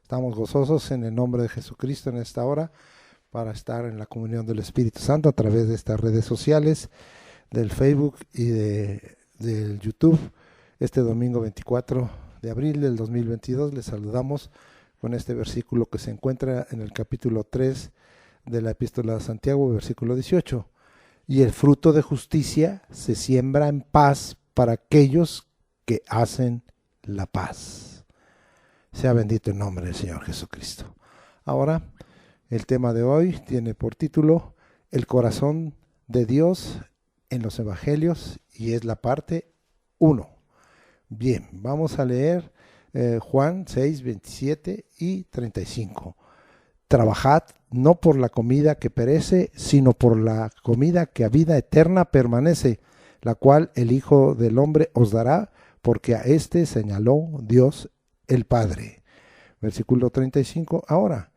Estamos gozosos en el nombre de Jesucristo en esta hora para estar en la comunión del Espíritu Santo a través de estas redes sociales, del Facebook y del YouTube. Este domingo 24 de abril del 2022 les saludamos con este versículo que se encuentra en el capítulo 3 de la Epístola de Santiago, versículo 18. Y el fruto de justicia se siembra en paz para aquellos que hacen la paz. Sea bendito el nombre del Señor Jesucristo. Ahora, el tema de hoy tiene por título El corazón de Dios en los Evangelios y es la parte 1. Bien, vamos a leer Juan 6, 27 y 35. Trabajad no por la comida que perece, sino por la comida que a vida eterna permanece, la cual el Hijo del Hombre os dará, porque a éste señaló Dios el Padre. Versículo 35. Ahora,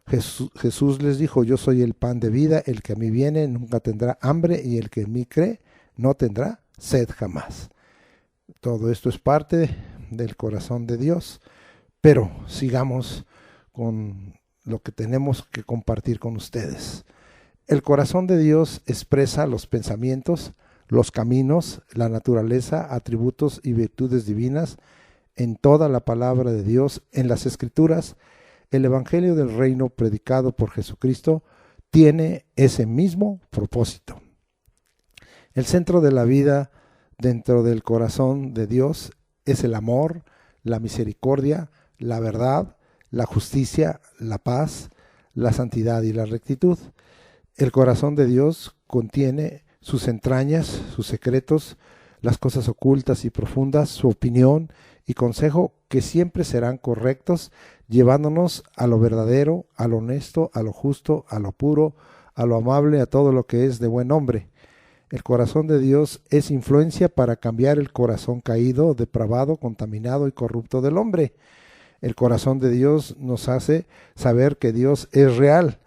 Jesús les dijo: yo soy el pan de vida, el que a mí viene nunca tendrá hambre, y el que en mí cree no tendrá sed jamás. Todo esto es parte del corazón de Dios, pero sigamos con lo que tenemos que compartir con ustedes. El corazón de Dios expresa los pensamientos, los caminos, la naturaleza, atributos y virtudes divinas en toda la palabra de Dios, en las Escrituras. El Evangelio del Reino predicado por Jesucristo tiene ese mismo propósito. El centro de la vida dentro del corazón de Dios es el amor, la misericordia, la verdad, la justicia, la paz, la santidad y la rectitud. El corazón de Dios contiene sus entrañas, sus secretos, las cosas ocultas y profundas, su opinión y consejo que siempre serán correctos, llevándonos a lo verdadero, a lo honesto, a lo justo, a lo puro, a lo amable, a todo lo que es de buen hombre. El corazón de Dios es influencia para cambiar el corazón caído, depravado, contaminado y corrupto del hombre. El corazón de Dios nos hace saber que Dios es real,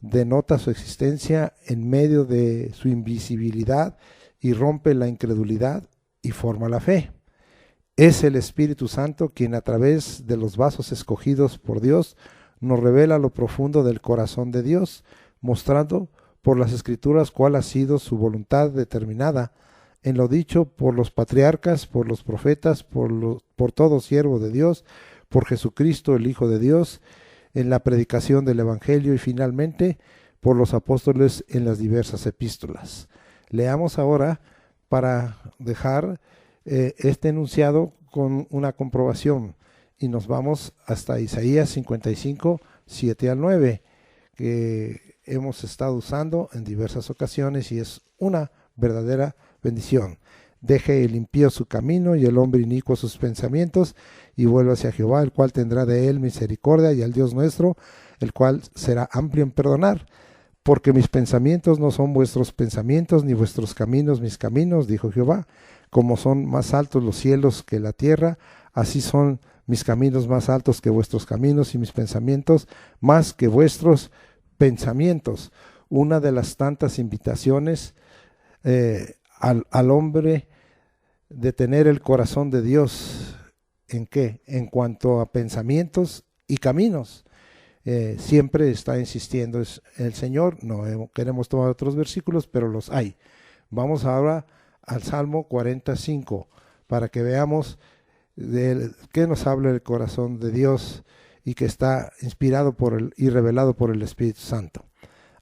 denota su existencia en medio de su invisibilidad y rompe la incredulidad y forma la fe. Es el Espíritu Santo quien a través de los vasos escogidos por Dios nos revela lo profundo del corazón de Dios, mostrando por las Escrituras cuál ha sido su voluntad determinada en lo dicho por los patriarcas, por los profetas, por todo siervo de Dios, por Jesucristo el Hijo de Dios, en la predicación del Evangelio y finalmente por los apóstoles en las diversas epístolas. Leamos ahora para dejar este enunciado con una comprobación y nos vamos hasta Isaías 55, 7 al 9, que hemos estado usando en diversas ocasiones y es una verdadera bendición. Deje el impío su camino y el hombre inicuo sus pensamientos y vuelva hacia Jehová, el cual tendrá de él misericordia, y al Dios nuestro, el cual será amplio en perdonar. Porque mis pensamientos no son vuestros pensamientos, ni vuestros caminos mis caminos, dijo Jehová. Como son más altos los cielos que la tierra, así son mis caminos más altos que vuestros caminos y mis pensamientos más que vuestros pensamientos. Una de las tantas invitaciones al hombre de tener el corazón de Dios. ¿En qué? En cuanto a pensamientos y caminos. Siempre está insistiendo el Señor. No queremos tomar otros versículos, pero los hay. Vamos ahora al Salmo 45 para que veamos de qué nos habla el corazón de Dios y que está inspirado y revelado por el Espíritu Santo.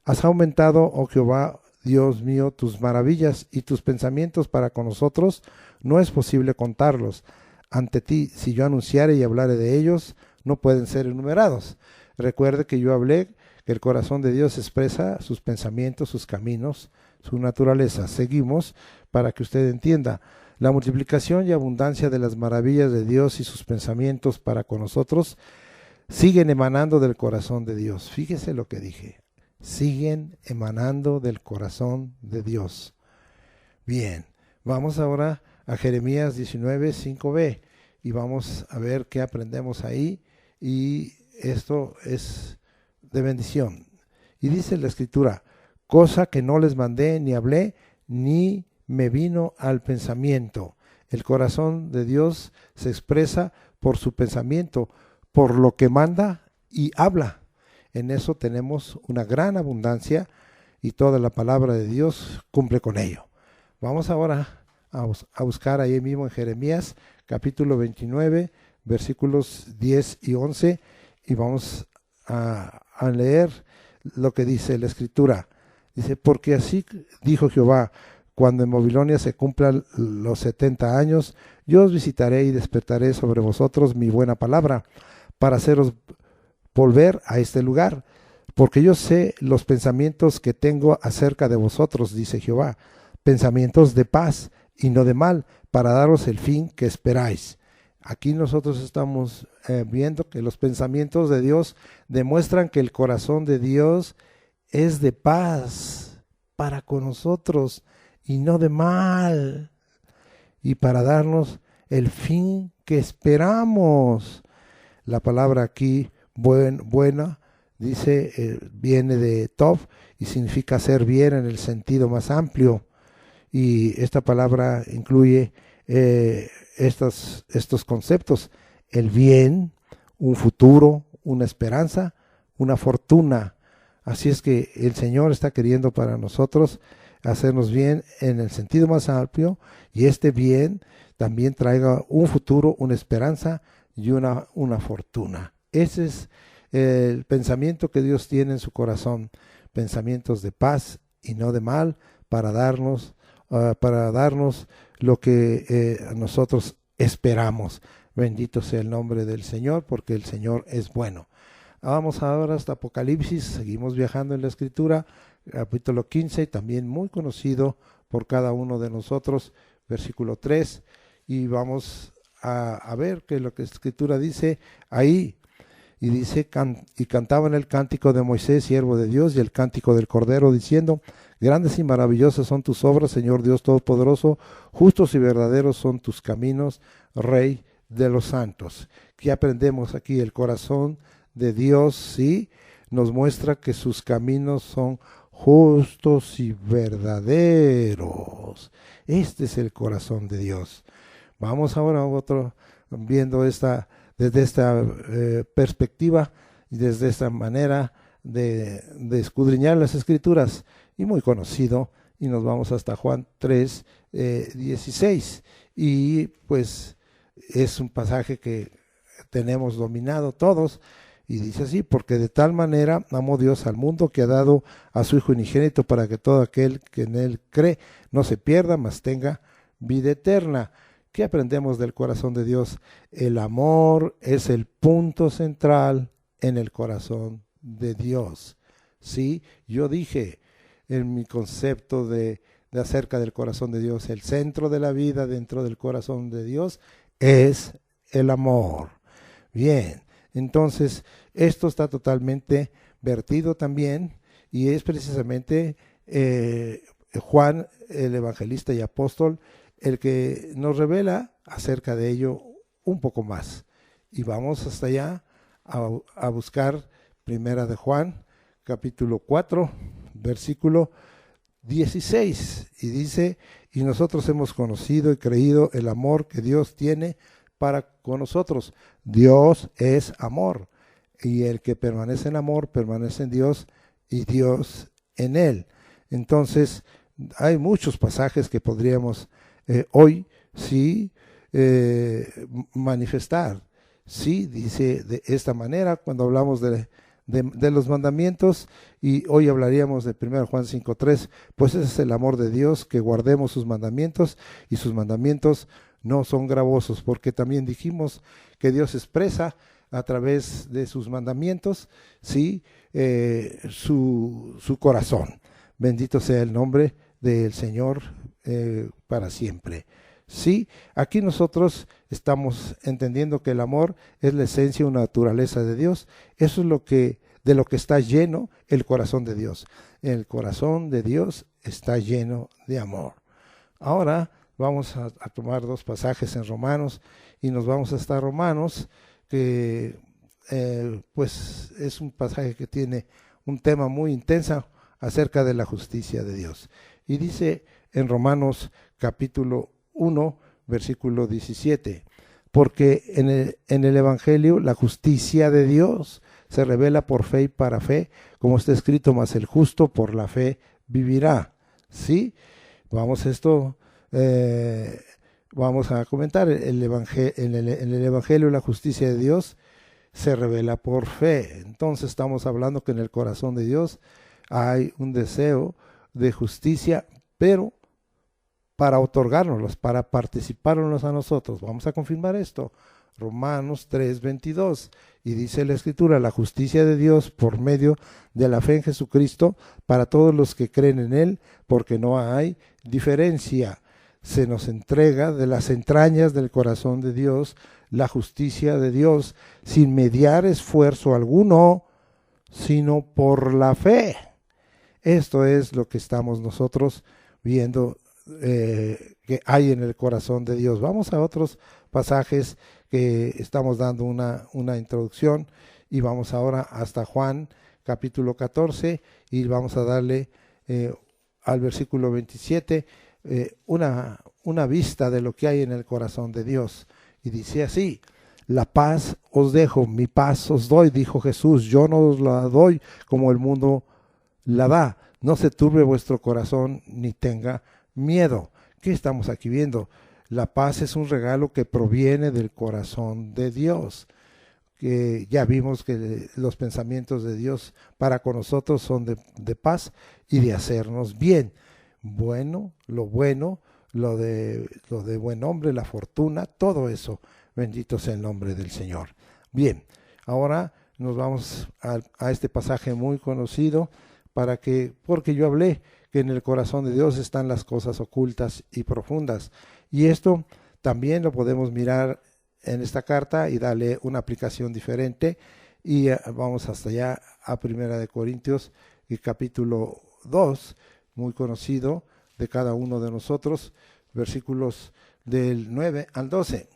Has aumentado, oh Jehová, Dios mío, tus maravillas y tus pensamientos para con nosotros, no es posible contarlos. Ante ti, si yo anunciare y hablare de ellos, no pueden ser enumerados. Recuerde que yo hablé que el corazón de Dios expresa sus pensamientos, sus caminos, su naturaleza. Seguimos para que usted entienda. La multiplicación y abundancia de las maravillas de Dios y sus pensamientos para con nosotros siguen emanando del corazón de Dios. Fíjese lo que dije. Siguen emanando del corazón de Dios. Bien, vamos ahora a Jeremías 19, 5b y vamos a ver qué aprendemos ahí, y esto es de bendición. Y dice la Escritura: cosa que no les mandé ni hablé ni me vino al pensamiento. El corazón de Dios se expresa por su pensamiento, por lo que manda y habla. En eso tenemos una gran abundancia y toda la palabra de Dios cumple con ello. Vamos ahora a buscar ahí mismo en Jeremías capítulo 29, versículos 10 y 11, y vamos a leer lo que dice la Escritura. Dice, porque así dijo Jehová, cuando en Babilonia se cumplan los 70 años, yo os visitaré y despertaré sobre vosotros mi buena palabra, para haceros volver a este lugar, porque yo sé los pensamientos que tengo acerca de vosotros, dice Jehová, pensamientos de paz y no de mal, para daros el fin que esperáis. Aquí nosotros estamos viendo que los pensamientos de Dios demuestran que el corazón de Dios es de paz para con nosotros y no de mal, y para darnos el fin que esperamos. La palabra aquí, buena, dice, viene de tov y significa hacer bien en el sentido más amplio. Y esta palabra incluye estos conceptos: el bien, un futuro, una esperanza, una fortuna. Así es que el Señor está queriendo para nosotros hacernos bien en el sentido más amplio, y este bien también traiga un futuro, una esperanza y una fortuna. Ese es el pensamiento que Dios tiene en su corazón, pensamientos de paz y no de mal, para darnos lo que nosotros esperamos. Bendito sea el nombre del Señor, porque el Señor es bueno. Vamos ahora hasta Apocalipsis, seguimos viajando en la Escritura, capítulo 15, también muy conocido por cada uno de nosotros, versículo 3, y vamos a ver que lo que la Escritura dice ahí. Y dice, y cantaban el cántico de Moisés, siervo de Dios, y el cántico del Cordero, diciendo, grandes y maravillosas son tus obras, Señor Dios Todopoderoso, justos y verdaderos son tus caminos, Rey de los santos. ¿Qué aprendemos aquí? El corazón de Dios, sí, nos muestra que sus caminos son justos y verdaderos. Este es el corazón de Dios. Vamos ahora a otro, viendo desde esta perspectiva y desde esta manera de escudriñar las Escrituras, y muy conocido, y nos vamos hasta Juan 3, 16, y pues es un pasaje que tenemos dominado todos, y dice así: porque de tal manera amó Dios al mundo, que ha dado a su Hijo unigénito, para que todo aquel que en él cree no se pierda, mas tenga vida eterna. ¿Qué aprendemos del corazón de Dios? El amor es el punto central en el corazón de Dios. Sí, yo dije en mi concepto de acerca del corazón de Dios, el centro de la vida dentro del corazón de Dios es el amor. Bien, entonces esto está totalmente vertido también, y es precisamente Juan, el evangelista y apóstol, el que nos revela acerca de ello un poco más. Y vamos hasta allá a buscar Primera de Juan, capítulo 4, versículo 16. Y dice, y nosotros hemos conocido y creído el amor que Dios tiene para con nosotros. Dios es amor, y el que permanece en amor permanece en Dios y Dios en él. Entonces, hay muchos pasajes que podríamos hoy sí manifestar. Sí, dice de esta manera cuando hablamos de los mandamientos, y hoy hablaríamos de 1 Juan 5:3, pues ese es el amor de Dios, que guardemos sus mandamientos, y sus mandamientos no son gravosos, porque también dijimos que Dios expresa a través de sus mandamientos, sí, su corazón. Bendito sea el nombre del Señor para siempre. Sí, aquí nosotros estamos entendiendo que el amor es la esencia o naturaleza de Dios. Eso es de lo que está lleno el corazón de Dios. El corazón de Dios está lleno de amor. Ahora vamos a tomar dos pasajes en Romanos, y nos vamos hasta Romanos, que pues es un pasaje que tiene un tema muy intenso acerca de la justicia de Dios. Y dice en Romanos capítulo 1, versículo 17, porque en el Evangelio la justicia de Dios se revela por fe y para fe, como está escrito, mas el justo por la fe vivirá. ¿Sí? Vamos vamos a comentar, en el Evangelio la justicia de Dios se revela por fe. Entonces estamos hablando que en el corazón de Dios hay un deseo de justicia, pero para otorgárnoslos, para participárnoslos a nosotros. Vamos a confirmar esto. Romanos 3:22, y dice la Escritura, la justicia de Dios por medio de la fe en Jesucristo para todos los que creen en Él, porque no hay diferencia. Se nos entrega de las entrañas del corazón de Dios la justicia de Dios sin mediar esfuerzo alguno, sino por la fe. Esto es lo que estamos nosotros viendo que hay en el corazón de Dios. Vamos a otros pasajes que estamos dando una introducción, y vamos ahora hasta Juan capítulo 14 y vamos a darle al versículo 27 una vista de lo que hay en el corazón de Dios. Y dice así: la paz os dejo, mi paz os doy, dijo Jesús, yo no os la doy como el mundo la da. No se turbe vuestro corazón ni tenga miedo. ¿Qué estamos aquí viendo? La paz es un regalo que proviene del corazón de Dios. Que ya vimos que los pensamientos de Dios para con nosotros son de paz y de hacernos bien. Bueno, lo de buen hombre, la fortuna, todo eso. Bendito sea el nombre del Señor. Bien, ahora nos vamos a este pasaje muy conocido, porque yo hablé que en el corazón de Dios están las cosas ocultas y profundas. Y esto también lo podemos mirar en esta carta y darle una aplicación diferente. Y vamos hasta allá a Primera de Corintios, y capítulo 2, muy conocido de cada uno de nosotros, versículos del 9 al 12.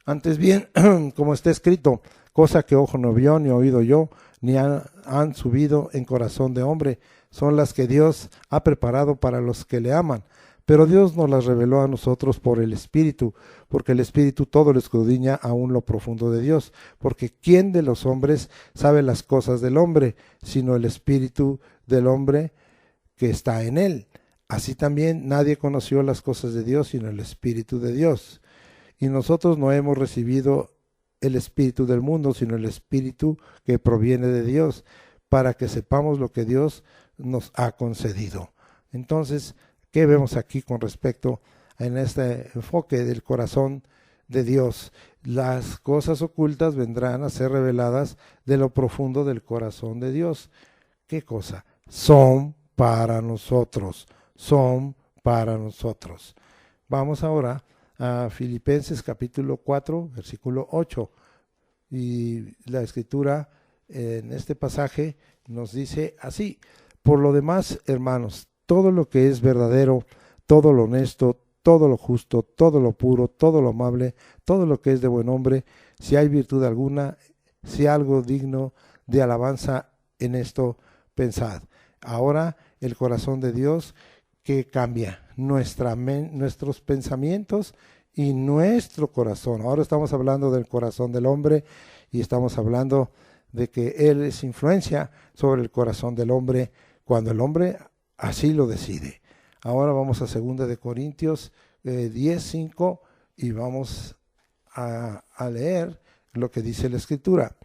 Antes bien, como está escrito, cosa que ojo no vio, ni oído yo, ni han subido en corazón de hombre, son las que Dios ha preparado para los que le aman. Pero Dios nos las reveló a nosotros por el Espíritu, porque el Espíritu todo lo escudriña aún lo profundo de Dios. Porque ¿quién de los hombres sabe las cosas del hombre, sino el Espíritu del hombre que está en él? Así también nadie conoció las cosas de Dios, sino el Espíritu de Dios. Y nosotros no hemos recibido el espíritu del mundo, sino el Espíritu que proviene de Dios, para que sepamos lo que Dios nos ha concedido. Entonces, ¿qué vemos aquí con respecto en este enfoque del corazón de Dios? Las cosas ocultas vendrán a ser reveladas de lo profundo del corazón de Dios. ¿Qué cosa? Son para nosotros, son para nosotros. Vamos ahora a Filipenses capítulo 4, versículo 8. Y la Escritura en este pasaje nos dice así: por lo demás, hermanos, todo lo que es verdadero, todo lo honesto, todo lo justo, todo lo puro, todo lo amable, todo lo que es de buen nombre, si hay virtud alguna, si algo digno de alabanza, en esto pensad. Ahora el corazón de Dios que cambia nuestros pensamientos y nuestro corazón. Ahora estamos hablando del corazón del hombre y estamos hablando de que Él es influencia sobre el corazón del hombre cuando el hombre así lo decide. Ahora vamos a 2 de Corintios 10:5 y vamos a leer lo que dice la Escritura.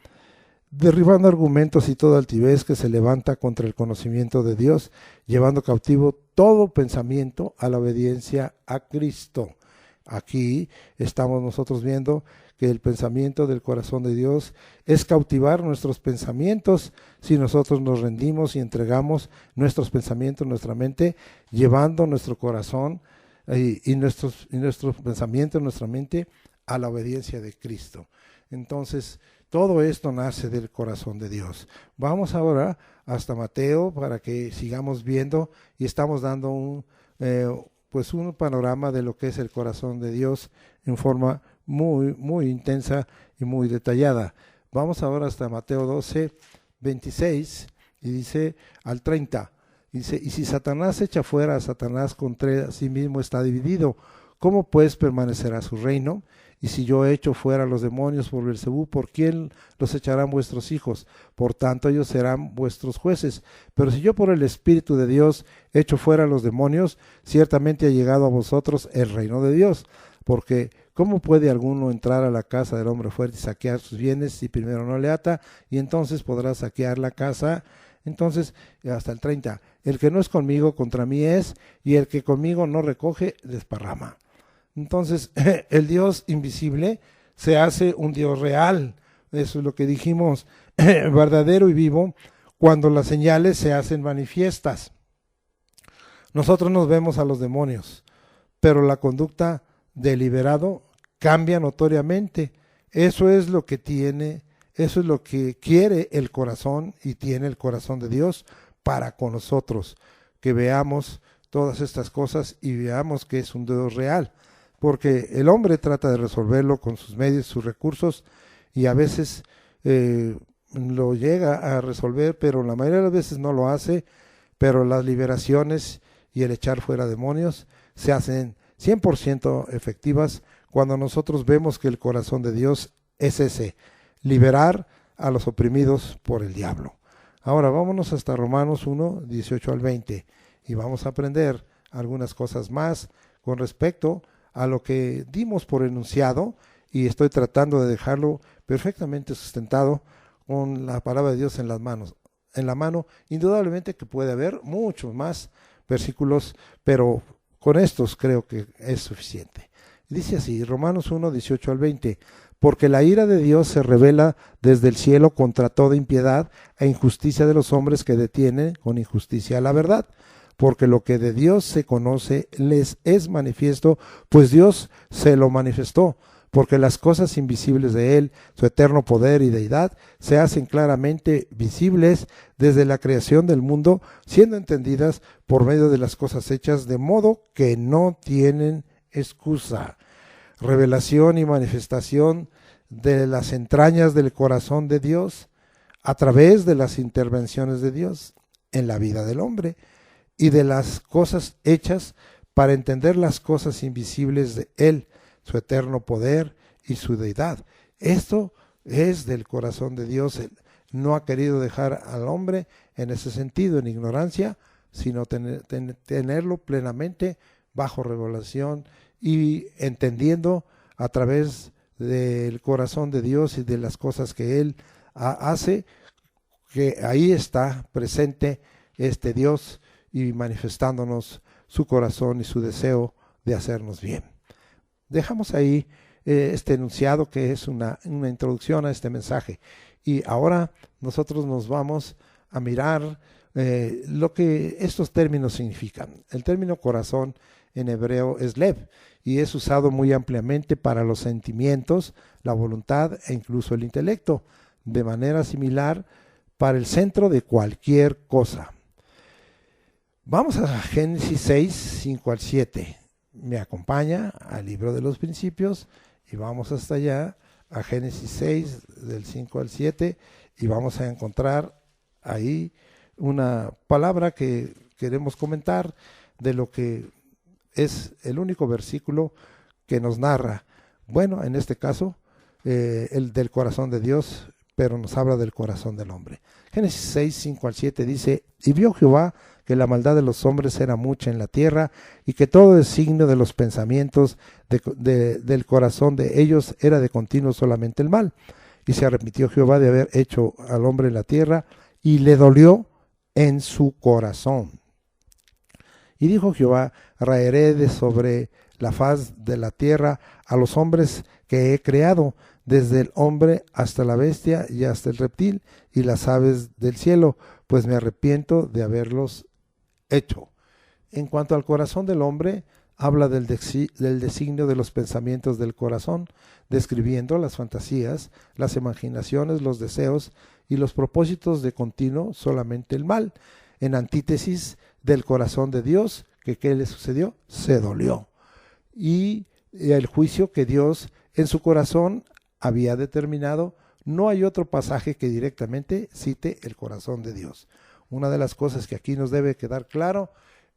Derribando argumentos y toda altivez que se levanta contra el conocimiento de Dios, llevando cautivo todo pensamiento a la obediencia a Cristo. Aquí estamos nosotros viendo que el pensamiento del corazón de Dios es cautivar nuestros pensamientos si nosotros nos rendimos y entregamos nuestros pensamientos, nuestra mente, llevando nuestro corazón y nuestros pensamientos, nuestra mente a la obediencia de Cristo. Entonces, todo esto nace del corazón de Dios. Vamos ahora hasta Mateo para que sigamos viendo y estamos dando un panorama de lo que es el corazón de Dios en forma muy, muy intensa y muy detallada. Vamos ahora hasta Mateo 12:26 y dice al 30. Dice: y si Satanás echa fuera a Satanás, contra sí mismo está dividido. ¿cómo pues permanecerá su reino? Y si yo echo fuera los demonios por Beelzebú, ¿por quién los echarán vuestros hijos? Por tanto, ellos serán vuestros jueces. Pero si yo por el Espíritu de Dios echo fuera los demonios, ciertamente ha llegado a vosotros el reino de Dios. Porque ¿cómo puede alguno entrar a la casa del hombre fuerte y saquear sus bienes si primero no le ata? Y entonces podrá saquear la casa. Entonces, hasta el 30, el que no es conmigo, contra mí es, y el que conmigo no recoge, desparrama. Entonces, el Dios invisible se hace un Dios real. Eso es lo que dijimos, verdadero y vivo, cuando las señales se hacen manifiestas. Nosotros nos vemos a los demonios, pero la conducta deliberado cambia notoriamente. Eso es lo que tiene, eso es lo que quiere el corazón y tiene el corazón de Dios para con nosotros, que veamos todas estas cosas y veamos que es un Dios real. Porque el hombre trata de resolverlo con sus medios, sus recursos, y a veces lo llega a resolver, pero la mayoría de las veces no lo hace. Pero las liberaciones y el echar fuera demonios se hacen 100% efectivas cuando nosotros vemos que el corazón de Dios es ese, liberar a los oprimidos por el diablo. Ahora vámonos hasta Romanos 1, 18 al 20, y vamos a aprender algunas cosas más con respecto a lo que dimos por enunciado, y estoy tratando de dejarlo perfectamente sustentado con la palabra de Dios en las manos, en la mano. Indudablemente que puede haber muchos más versículos, pero con estos creo que es suficiente. Dice así, Romanos 1, 18 al 20, porque la ira de Dios se revela desde el cielo contra toda impiedad e injusticia de los hombres que detienen con injusticia la verdad. Porque lo que de Dios se conoce les es manifiesto, pues Dios se lo manifestó, porque las cosas invisibles de Él, su eterno poder y deidad, se hacen claramente visibles desde la creación del mundo, siendo entendidas por medio de las cosas hechas, de modo que no tienen excusa. Revelación y manifestación de las entrañas del corazón de Dios a través de las intervenciones de Dios en la vida del hombre, y de las cosas hechas para entender las cosas invisibles de Él, su eterno poder y su deidad. Esto es del corazón de Dios. Él no ha querido dejar al hombre en ese sentido, en ignorancia, sino tenerlo plenamente bajo revelación y entendiendo a través del corazón de Dios y de las cosas que Él hace, que ahí está presente este Dios y manifestándonos su corazón y su deseo de hacernos bien. Dejamos ahí este enunciado que es una introducción a este mensaje, y ahora nosotros nos vamos a mirar lo que estos términos significan. El término corazón en hebreo es lev y es usado muy ampliamente para los sentimientos, la voluntad e incluso el intelecto, de manera similar para el centro de cualquier cosa. Vamos a Génesis 6, 5 al 7. Me acompaña al libro de los principios y vamos hasta allá a Génesis 6, del 5 al 7, y vamos a encontrar ahí una palabra que queremos comentar de lo que es el único versículo que nos narra, bueno, en este caso, el del corazón de Dios, pero nos habla del corazón del hombre. Génesis 6, 5 al 7 dice, y vio Jehová que la maldad de los hombres era mucha en la tierra, y que todo designio de los pensamientos del corazón de ellos era de continuo solamente el mal. Y se arrepintió Jehová de haber hecho al hombre en la tierra, y le dolió en su corazón. Y dijo Jehová, raeré de sobre la faz de la tierra a los hombres que he creado, desde el hombre hasta la bestia y hasta el reptil y las aves del cielo, pues me arrepiento de haberlos hecho. En cuanto al corazón del hombre, habla del designio de los pensamientos del corazón, describiendo las fantasías, las imaginaciones, los deseos y los propósitos de continuo solamente el mal. En antítesis del corazón de Dios, que ¿qué le sucedió? Se dolió. Y el juicio que Dios en su corazón había determinado, no hay otro pasaje que directamente cite el corazón de Dios. Una de las cosas que aquí nos debe quedar claro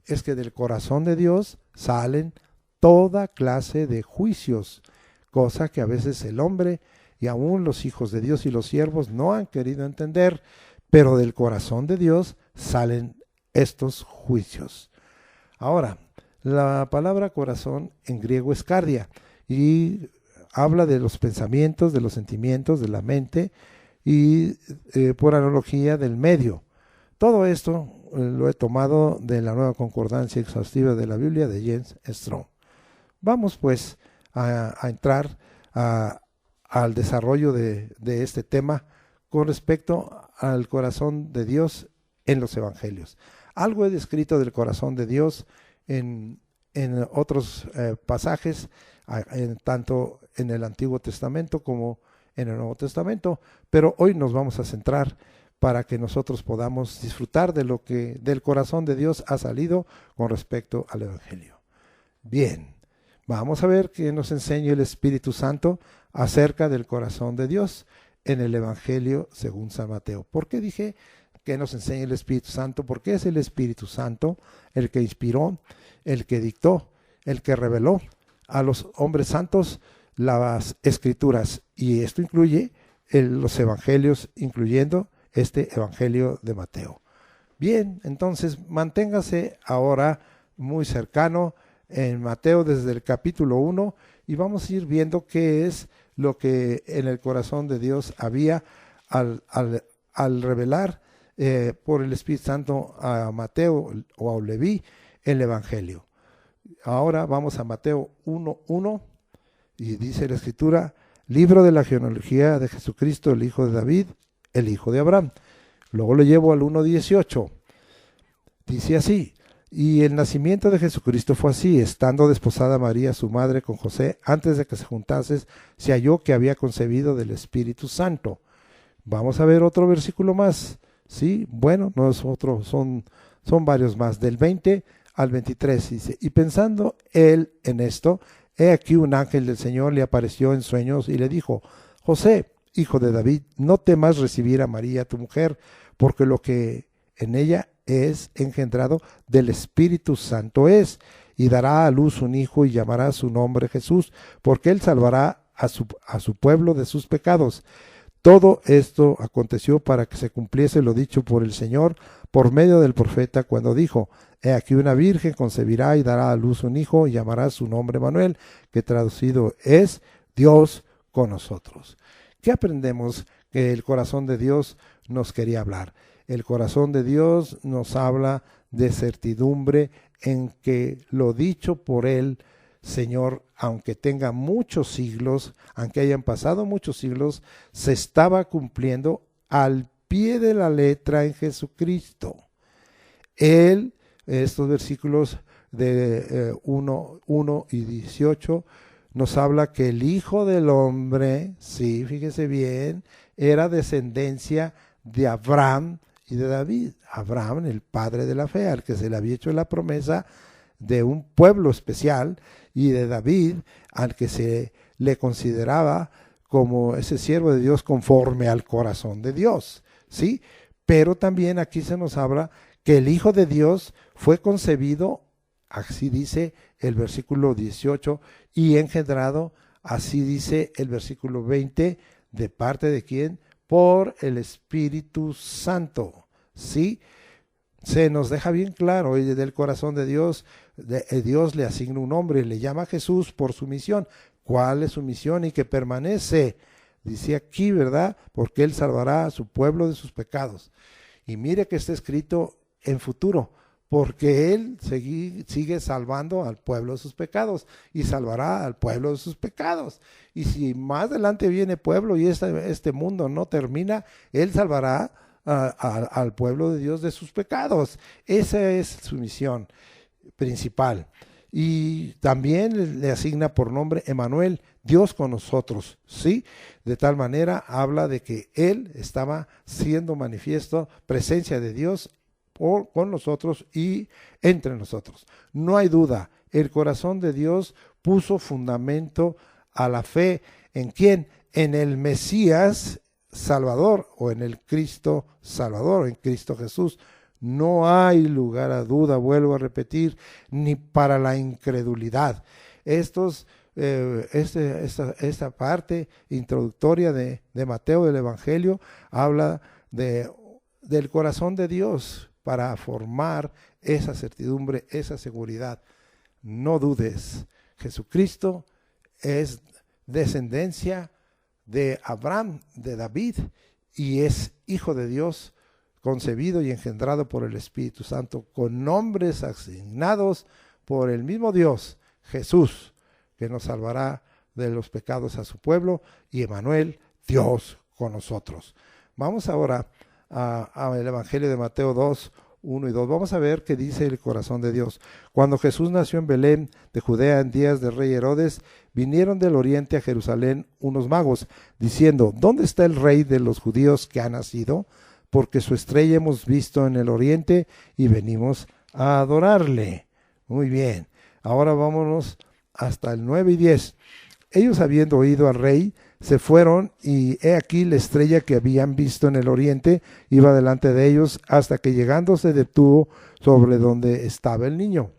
es que del corazón de Dios salen toda clase de juicios, cosa que a veces el hombre y aún los hijos de Dios y los siervos no han querido entender, pero del corazón de Dios salen estos juicios. Ahora, la palabra corazón en griego es cardia y habla de los pensamientos, de los sentimientos, de la mente y por analogía del medio. Todo esto lo he tomado de la Nueva Concordancia Exhaustiva de la Biblia de Jens Strong. Vamos pues a entrar al desarrollo de este tema con respecto al corazón de Dios en los evangelios. Algo he descrito del corazón de Dios en otros pasajes, tanto en el Antiguo Testamento como en el Nuevo Testamento, pero hoy nos vamos a centrar para que nosotros podamos disfrutar de lo que del corazón de Dios ha salido con respecto al Evangelio. Bien, vamos a ver qué nos enseña el Espíritu Santo acerca del corazón de Dios en el Evangelio según San Mateo. ¿Por qué dije que nos enseña el Espíritu Santo? Porque es el Espíritu Santo el que inspiró, el que dictó, el que reveló a los hombres santos las Escrituras. Y esto incluye los Evangelios, incluyendo este Evangelio de Mateo. Bien, entonces manténgase ahora muy cercano en Mateo desde el capítulo 1 y vamos a ir viendo qué es lo que en el corazón de Dios había al revelar por el Espíritu Santo a Mateo o a Leví el Evangelio. Ahora vamos a Mateo 1:1 y dice la Escritura: libro de la genealogía de Jesucristo, el hijo de David, el hijo de Abraham. Luego lo llevo al 1:18. Dice así: y el nacimiento de Jesucristo fue así: estando desposada María su madre con José, antes de que se juntasen, se halló que había concebido del Espíritu Santo. Vamos a ver otro versículo más. Sí, bueno, no es otro, son varios más, del 20 al 23. Dice: y pensando él en esto, he aquí un ángel del Señor le apareció en sueños y le dijo: José, hijo de David, no temas recibir a María tu mujer, porque lo que en ella es engendrado del Espíritu Santo es, y dará a luz un hijo y llamará su nombre Jesús, porque él salvará a su pueblo de sus pecados. Todo esto aconteció para que se cumpliese lo dicho por el Señor por medio del profeta cuando dijo: he aquí una virgen concebirá y dará a luz un hijo y llamará su nombre Manuel, que traducido es Dios con nosotros. ¿Qué aprendemos que el corazón de Dios nos quería hablar? El corazón de Dios nos habla de certidumbre en que lo dicho por él, Señor, aunque tenga muchos siglos, aunque hayan pasado muchos siglos, se estaba cumpliendo al pie de la letra en Jesucristo. Él, estos versículos de 1 y 18, nos habla que el Hijo del Hombre, sí, fíjese bien, era descendencia de Abraham y de David. Abraham, el padre de la fe, al que se le había hecho la promesa de un pueblo especial, y de David, al que se le consideraba como ese siervo de Dios conforme al corazón de Dios, ¿sí? Pero también aquí se nos habla que el Hijo de Dios fue concebido, así dice el versículo 18, y engendrado, así dice el versículo 20, ¿de parte de quién? Por el Espíritu Santo, ¿sí? Se nos deja bien claro, y desde el corazón de Dios, Dios le asigna un nombre, le llama Jesús por su misión. ¿Cuál es su misión? Y que permanece, dice aquí, ¿verdad? Porque Él salvará a su pueblo de sus pecados. Y mire que está escrito en futuro, porque Él sigue salvando al pueblo de sus pecados y salvará al pueblo de sus pecados. Y si más adelante viene pueblo y este mundo no termina, Él salvará al pueblo de Dios de sus pecados. Esa es su misión principal. Y también le asigna por nombre Emmanuel, Dios con nosotros, ¿sí? De tal manera habla de que Él estaba siendo manifiesto, presencia de Dios con nosotros y entre nosotros. No hay duda, el corazón de Dios puso fundamento a la fe. ¿En quién? En el Mesías Salvador, o en el Cristo Salvador, en Cristo Jesús. No hay lugar a duda, vuelvo a repetir, ni para la incredulidad. Esta parte introductoria de Mateo del Evangelio habla del corazón de Dios para formar esa certidumbre, esa seguridad. No dudes, Jesucristo es descendencia de Abraham, de David, y es hijo de Dios, concebido y engendrado por el Espíritu Santo, con nombres asignados por el mismo Dios, Jesús, que nos salvará de los pecados a su pueblo, y Emmanuel, Dios con nosotros. Vamos ahora al Evangelio de Mateo 2, 1 y 2. Vamos a ver qué dice el corazón de Dios. Cuando Jesús nació en Belén de Judea en días del rey Herodes, vinieron del oriente a Jerusalén unos magos, diciendo: ¿Dónde está el rey de los judíos que ha nacido? Porque su estrella hemos visto en el oriente y venimos a adorarle. Muy bien, ahora vámonos hasta el 9 y 10. Ellos, habiendo oído al rey, se fueron, y he aquí la estrella que habían visto en el oriente iba delante de ellos, hasta que llegando se detuvo sobre donde estaba el niño.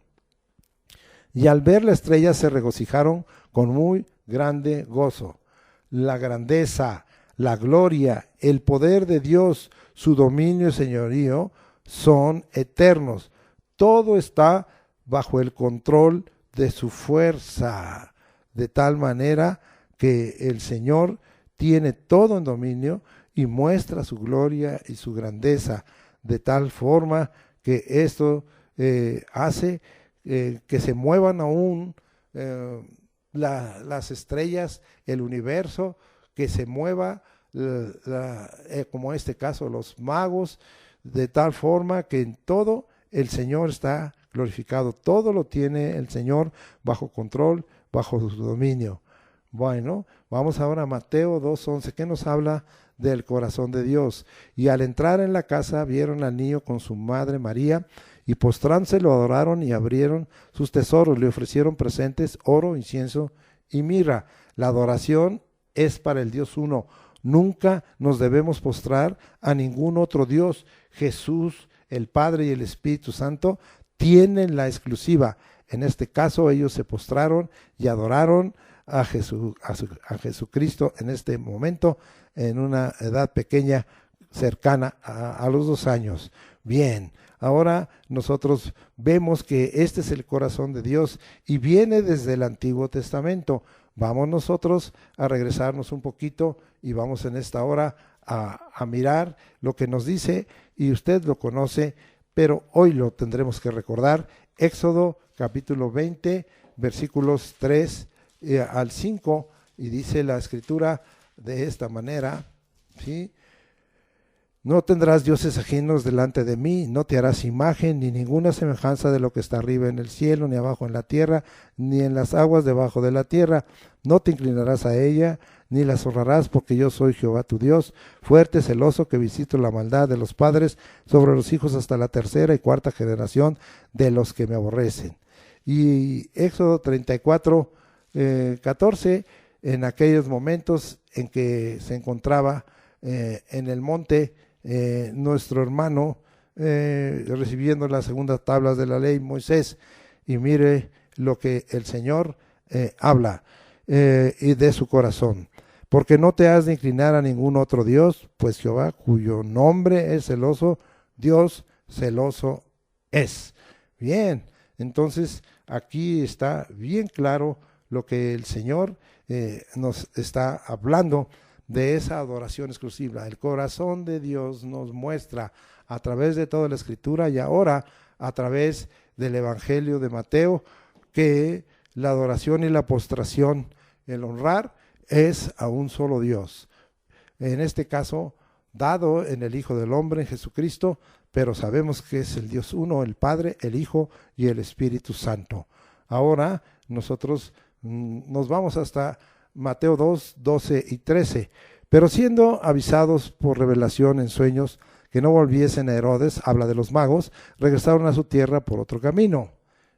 Y al ver la estrella se regocijaron con muy grande gozo. La grandeza, la gloria, el poder de Dios, su dominio y señorío son eternos. Todo está bajo el control de su fuerza, de tal manera que el Señor tiene todo en dominio y muestra su gloria y su grandeza, de tal forma que esto hace que se muevan aún las estrellas, el universo, que se mueva, como en este caso los magos, de tal forma que en todo el Señor está glorificado. Todo lo tiene el Señor bajo control, bajo su dominio. Bueno, vamos ahora a Mateo 2:11, que nos habla del corazón de Dios. Y al entrar en la casa vieron al niño con su madre María, y postrándose lo adoraron y abrieron sus tesoros, le ofrecieron presentes, oro, incienso y mirra. La adoración es para el Dios uno. Nunca nos debemos postrar a ningún otro Dios. Jesús, el Padre y el Espíritu Santo tienen la exclusiva. En este caso ellos se postraron y adoraron a Jesucristo en este momento, en una edad pequeña, cercana a los 2 años. Bien, ahora nosotros vemos que este es el corazón de Dios y viene desde el Antiguo Testamento. Vamos nosotros a regresarnos un poquito y vamos en esta hora a mirar lo que nos dice, y usted lo conoce, pero hoy lo tendremos que recordar. Éxodo capítulo 20, versículos 3 al 5, y dice la escritura de esta manera, ¿sí? No tendrás dioses ajenos delante de mí, no te harás imagen ni ninguna semejanza de lo que está arriba en el cielo, ni abajo en la tierra, ni en las aguas debajo de la tierra. No te inclinarás a ella, ni las honrarás, porque yo soy Jehová tu Dios, fuerte, celoso, que visito la maldad de los padres sobre los hijos hasta la 3ª y 4ª generación de los que me aborrecen. Y Éxodo 34, 14, en aquellos momentos en que se encontraba en el monte nuestro hermano recibiendo las segundas tablas de la ley, Moisés, y mire lo que el Señor habla y de su corazón. Porque no te has de inclinar a ningún otro Dios, pues Jehová, cuyo nombre es celoso, Dios celoso es. Bien, entonces aquí está bien claro lo que el Señor nos está hablando de esa adoración exclusiva. El corazón de Dios nos muestra a través de toda la Escritura y ahora a través del Evangelio de Mateo que la adoración y la postración, el honrar, es a un solo Dios. En este caso, dado en el Hijo del Hombre, en Jesucristo, pero sabemos que es el Dios uno, el Padre, el Hijo y el Espíritu Santo. Ahora nosotros nos vamos hasta Mateo 2, 12 y 13. Pero siendo avisados por revelación en sueños que no volviesen a Herodes, habla de los magos, regresaron a su tierra por otro camino.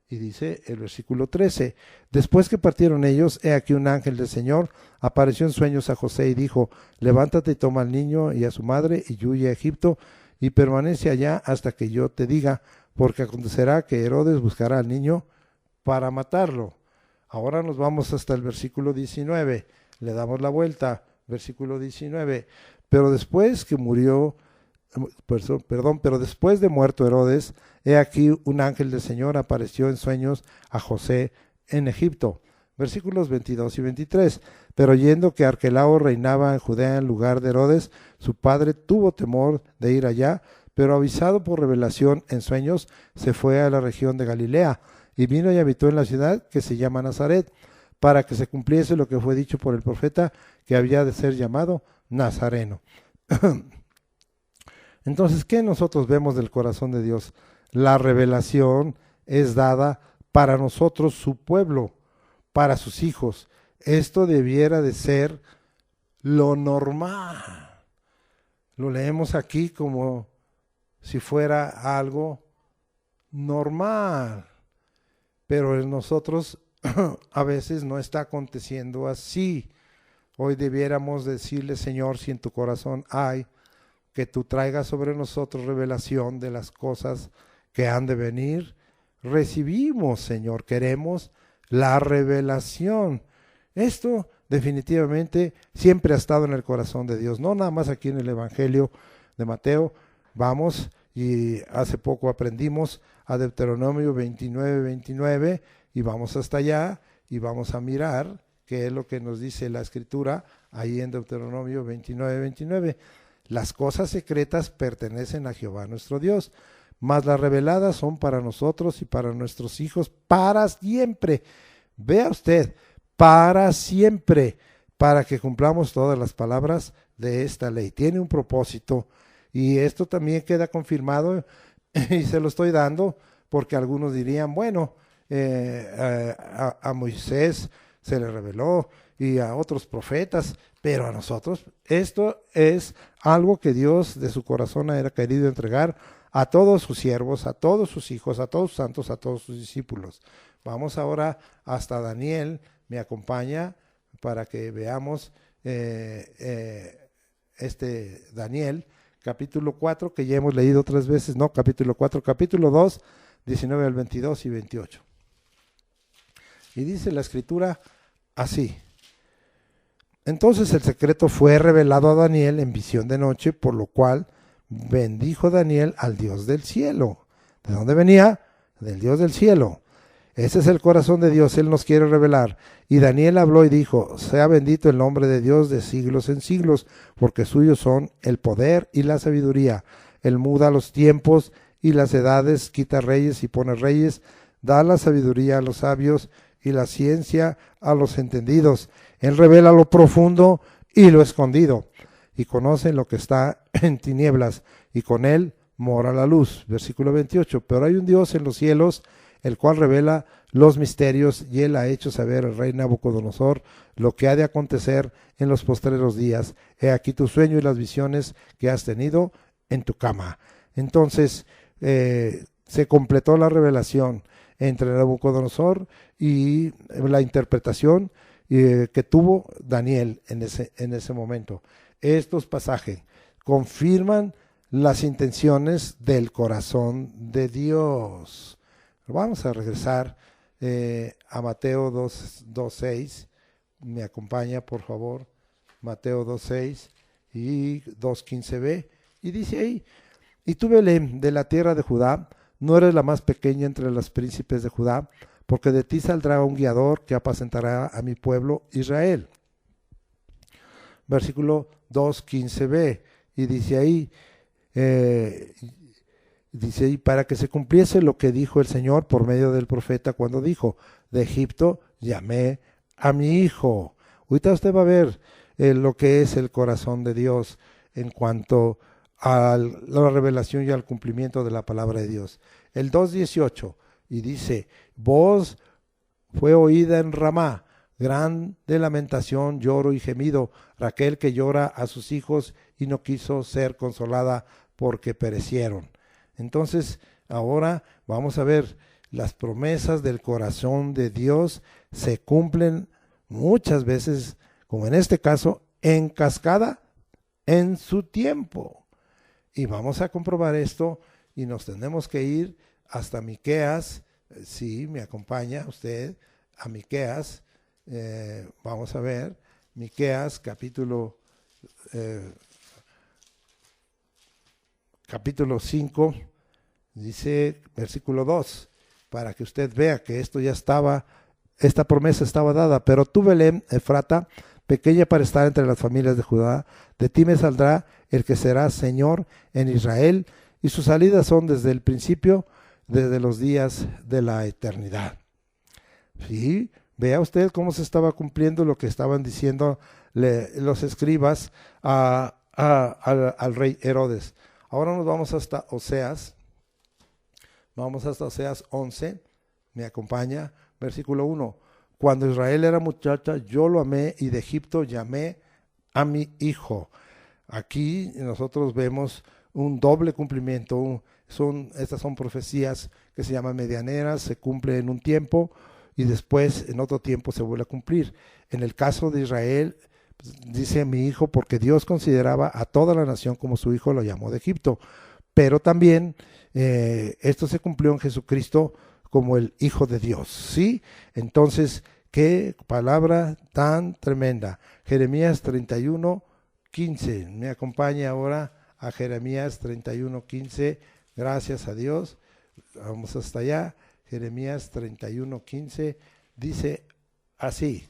Y dice el versículo 13, después que partieron ellos, he aquí un ángel del Señor apareció en sueños a José y dijo, levántate y toma al niño y a su madre y huye a Egipto y permanece allá hasta que yo te diga, porque acontecerá que Herodes buscará al niño para matarlo. Ahora nos vamos hasta el versículo 19, le damos la vuelta, versículo 19. Pero después que murió, pero después de muerto Herodes, he aquí un ángel del Señor apareció en sueños a José en Egipto. Versículos 22 y 23. Pero oyendo que Arquelao reinaba en Judea en lugar de Herodes, su padre tuvo temor de ir allá, pero avisado por revelación en sueños, se fue a la región de Galilea, y vino y habitó en la ciudad que se llama Nazaret, para que se cumpliese lo que fue dicho por el profeta, que había de ser llamado Nazareno. Entonces, ¿qué nosotros vemos del corazón de Dios? La revelación es dada para nosotros, su pueblo, para sus hijos. Esto debiera de ser lo normal. Lo leemos aquí como si fuera algo normal, pero en nosotros a veces no está aconteciendo así. Hoy debiéramos decirle, Señor, si en tu corazón hay, que tú traigas sobre nosotros revelación de las cosas que han de venir. Recibimos, Señor, queremos la revelación. Esto definitivamente siempre ha estado en el corazón de Dios, no nada más aquí en el Evangelio de Mateo. Vamos, y hace poco aprendimos a Deuteronomio 29 y vamos hasta allá y vamos a mirar qué es lo que nos dice la Escritura ahí en Deuteronomio 29. Las cosas secretas pertenecen a Jehová nuestro Dios, mas las reveladas son para nosotros y para nuestros hijos para siempre. Vea usted, para siempre, para que cumplamos todas las palabras de esta ley. Tiene un propósito, y esto también queda confirmado, y se lo estoy dando porque algunos dirían, bueno, a Moisés se le reveló y a otros profetas, pero a nosotros esto es algo que Dios de su corazón ha querido entregar a todos sus siervos, a todos sus hijos, a todos sus santos, a todos sus discípulos. Vamos ahora hasta Daniel, me acompaña para que veamos Daniel, capítulo 4, que ya hemos leído 3 veces, no, capítulo 4, capítulo 2, 19 al 22 y 28. Y dice la Escritura así: entonces el secreto fue revelado a Daniel en visión de noche, por lo cual bendijo Daniel al Dios del cielo. ¿De dónde venía? Del Dios del cielo. Ese es el corazón de Dios, Él nos quiere revelar. Y Daniel habló y dijo: sea bendito el nombre de Dios de siglos en siglos, porque suyos son el poder y la sabiduría. Él muda los tiempos y las edades, quita reyes y pone reyes, da la sabiduría a los sabios y la ciencia a los entendidos. Él revela lo profundo y lo escondido, y conoce lo que está en tinieblas, y con él mora la luz. Versículo 28. Pero hay un Dios en los cielos, el cual revela los misterios, y él ha hecho saber al rey Nabucodonosor lo que ha de acontecer en los postreros días. He aquí tu sueño y las visiones que has tenido en tu cama. Entonces se completó la revelación entre Nabucodonosor y la interpretación que tuvo Daniel en ese momento. Estos pasajes confirman las intenciones del corazón de Dios. Vamos a regresar a Mateo 2:6. Me acompaña, por favor. Mateo 2:6 y 2:15b. Y dice ahí: y tú, Belén, de la tierra de Judá, no eres la más pequeña entre los príncipes de Judá, porque de ti saldrá un guiador que apacentará a mi pueblo Israel. Versículo 2:15b. Y dice ahí, para que se cumpliese lo que dijo el Señor por medio del profeta cuando dijo: de Egipto llamé a mi hijo. Ahorita usted va a ver lo que es el corazón de Dios en cuanto a la revelación y al cumplimiento de la palabra de Dios. El 2:18, y dice: voz fue oída en Ramá, grande lamentación, lloro y gemido, Raquel que llora a sus hijos y no quiso ser consolada porque perecieron. Entonces, ahora vamos a ver, las promesas del corazón de Dios se cumplen muchas veces, como en este caso, en cascada, en su tiempo. Y vamos a comprobar esto, y nos tenemos que ir hasta Miqueas, si me acompaña usted, a Miqueas. Vamos a ver, Miqueas capítulo 5, dice versículo 2, para que usted vea que esta promesa estaba dada. Pero tú, Belén, Efrata, pequeña para estar entre las familias de Judá, de ti me saldrá el que será Señor en Israel, y sus salidas son desde el principio, desde los días de la eternidad. ¿Sí? Vea usted cómo se estaba cumpliendo lo que estaban diciendo los escribas al rey Herodes. Ahora nos vamos hasta Oseas. Vamos hasta Oseas 11. Me acompaña. Versículo 1. Cuando Israel era muchacha, yo lo amé, y de Egipto llamé a mi hijo. Aquí nosotros vemos un doble cumplimiento. Estas son profecías que se llaman medianeras, se cumplen en un tiempo y después en otro tiempo se vuelve a cumplir. En el caso de Israel, dice mi hijo, porque Dios consideraba a toda la nación como su hijo, lo llamó de Egipto. Pero también esto se cumplió en Jesucristo como el Hijo de Dios, ¿sí? Entonces, qué palabra tan tremenda. Jeremías 31:15. Me acompaña ahora a Jeremías 31:15. Gracias a Dios. Vamos hasta allá. Jeremías 31:15 dice así.